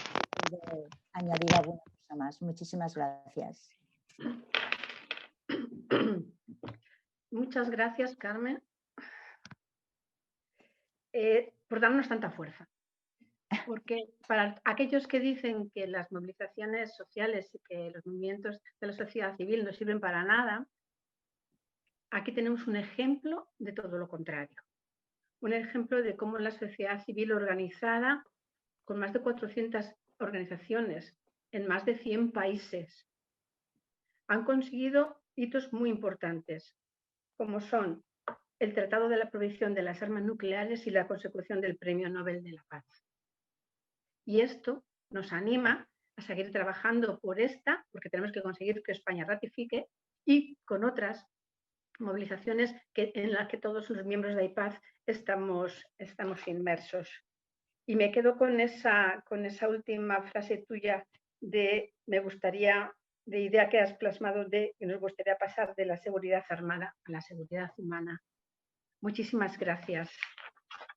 de añadir alguna cosa más. Muchísimas gracias. Muchas gracias, Carmen, por darnos tanta fuerza. Porque para aquellos que dicen que las movilizaciones sociales y que los movimientos de la sociedad civil no sirven para nada, aquí tenemos un ejemplo de todo lo contrario. Un ejemplo de cómo la sociedad civil organizada, con más de 400 organizaciones en más de 100 países, han conseguido hitos muy importantes, como son el Tratado de la Prohibición de las Armas Nucleares y la consecución del Premio Nobel de la Paz. Y esto nos anima a seguir trabajando por porque tenemos que conseguir que España ratifique, y con otras movilizaciones en las que todos los miembros de AIPAZ estamos inmersos. Y me quedo con esa última frase tuya de idea que has plasmado de que nos gustaría pasar de la seguridad armada a la seguridad humana. Muchísimas gracias.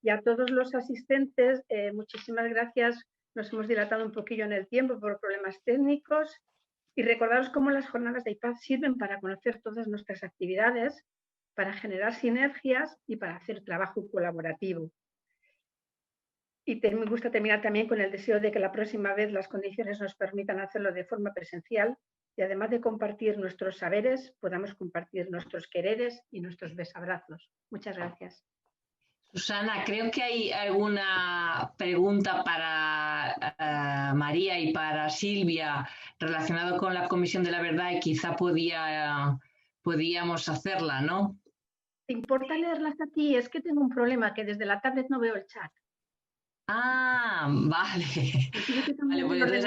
Y a todos los asistentes, muchísimas gracias. Nos hemos dilatado un poquillo en el tiempo por problemas técnicos. Y recordaros cómo las jornadas de AIPAZ sirven para conocer todas nuestras actividades, para generar sinergias y para hacer trabajo colaborativo. Y me gusta terminar también con el deseo de que la próxima vez las condiciones nos permitan hacerlo de forma presencial y además de compartir nuestros saberes, podamos compartir nuestros quereres y nuestros besabrazos. Muchas gracias. Susana, creo que hay alguna pregunta para María y para Silvia relacionado con la Comisión de la Verdad y quizá podíamos hacerla, ¿no? ¿Te importa leerlas a ti? Es que tengo un problema, que desde la tablet no veo el chat. Ah, vale. Vale, pues entonces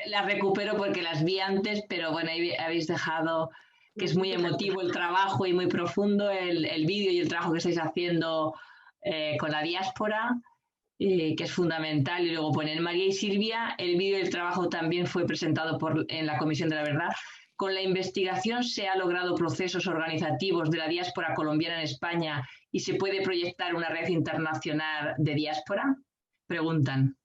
las recupero porque las vi antes, pero bueno, ahí habéis dejado que es muy emotivo el trabajo y muy profundo el vídeo y el trabajo que estáis haciendo con la diáspora, que es fundamental. Y luego ponen María y Silvia, el vídeo y el trabajo también fue presentado en la Comisión de la Verdad. Con la investigación se han logrado procesos organizativos de la diáspora colombiana en España y se puede proyectar una red internacional de diáspora, preguntan.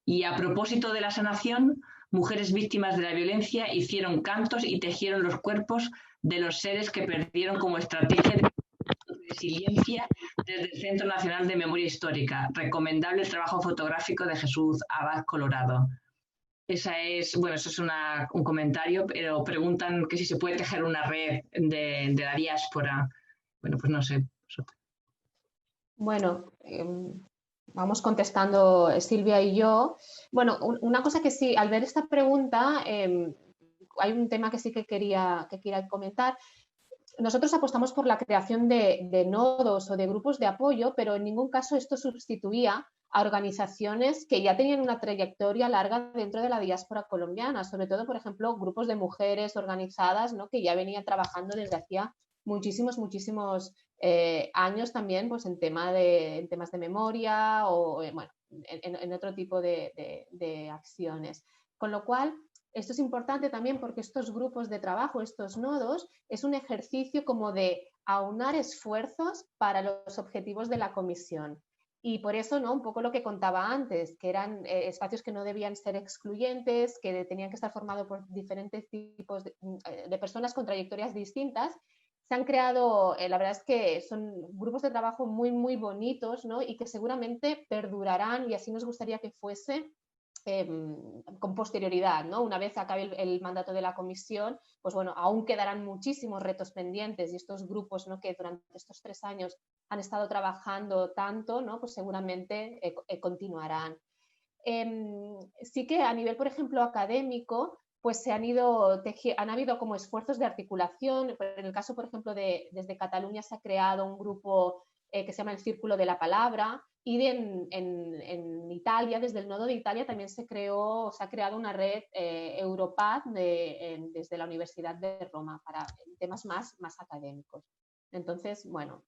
Y a propósito de la sanación, mujeres víctimas de la violencia hicieron cantos y tejieron los cuerpos de los seres que perdieron como estrategia de resiliencia desde el Centro Nacional de Memoria Histórica. Recomendable el trabajo fotográfico de Jesús Abad Colorado. Eso es un comentario, pero preguntan que si se puede tejer una red de la diáspora. Bueno, pues no sé. Bueno, vamos contestando Silvia y yo. Bueno, una cosa que sí, al ver esta pregunta, hay un tema que sí que quería comentar. Nosotros apostamos por la creación de nodos o de grupos de apoyo, pero en ningún caso esto sustituía a organizaciones que ya tenían una trayectoria larga dentro de la diáspora colombiana, sobre todo, por ejemplo, grupos de mujeres organizadas, ¿no?, que ya venían trabajando desde hacía muchísimos años también, pues en temas de memoria o bueno, en otro tipo de acciones. Con lo cual, esto es importante también porque estos grupos de trabajo, estos nodos, es un ejercicio como de aunar esfuerzos para los objetivos de la comisión. Y por eso, ¿no?, un poco lo que contaba antes, que eran espacios que no debían ser excluyentes, que tenían que estar formados por diferentes tipos de personas con trayectorias distintas. Se han creado, la verdad es que son grupos de trabajo muy bonitos, ¿no?, y que seguramente perdurarán, y así nos gustaría que fuese con posterioridad, ¿no? Una vez acabe el mandato de la comisión, pues bueno, aún quedarán muchísimos retos pendientes y estos grupos, ¿no?, que durante estos 3 años han estado trabajando tanto, ¿no?, pues seguramente continuarán. Sí que a nivel, por ejemplo, académico, pues han habido como esfuerzos de articulación. En el caso, por ejemplo, desde Cataluña se ha creado un grupo que se llama el Círculo de la Palabra, y en Italia, desde el nodo de Italia, también se ha creado una red Europad desde la Universidad de Roma para temas más académicos. Entonces, bueno,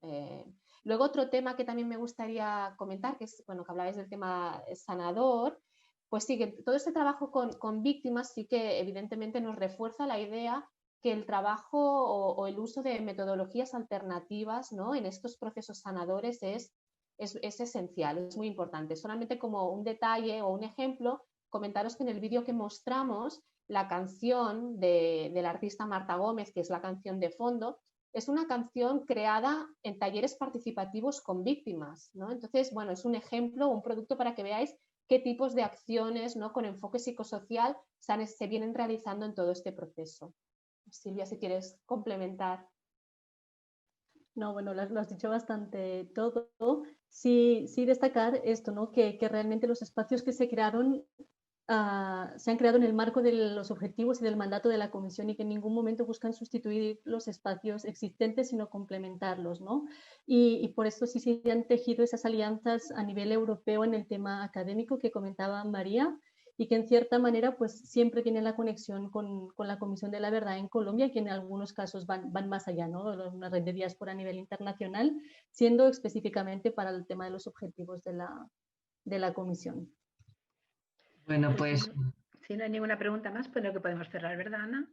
luego otro tema que también me gustaría comentar, que es, bueno, que hablabais del tema sanador, pues sí, que todo este trabajo con víctimas sí que evidentemente nos refuerza la idea que el trabajo o el uso de metodologías alternativas, ¿no?, en estos procesos sanadores es esencial, es muy importante. Solamente como un detalle o un ejemplo, comentaros que en el vídeo que mostramos, la canción de la artista Marta Gómez, que es la canción de fondo, es una canción creada en talleres participativos con víctimas, ¿no? Entonces, bueno, es un ejemplo, un producto para que veáis qué tipos de acciones, ¿no?, con enfoque psicosocial se vienen realizando en todo este proceso. Silvia, si quieres complementar. No, bueno, lo has dicho bastante todo. Sí destacar esto, ¿no?, que realmente los espacios que se crearon se han creado en el marco de los objetivos y del mandato de la Comisión y que en ningún momento buscan sustituir los espacios existentes, sino complementarlos, ¿no? Y por eso sí se han tejido esas alianzas a nivel europeo en el tema académico que comentaba María, y que en cierta manera pues siempre tienen la conexión con la Comisión de la Verdad en Colombia, que en algunos casos van más allá, ¿no?, una red de diáspora a nivel internacional, siendo específicamente para el tema de los objetivos de la Comisión. Bueno, pues si no hay ninguna pregunta más, pues lo que podemos cerrar, ¿verdad, Ana?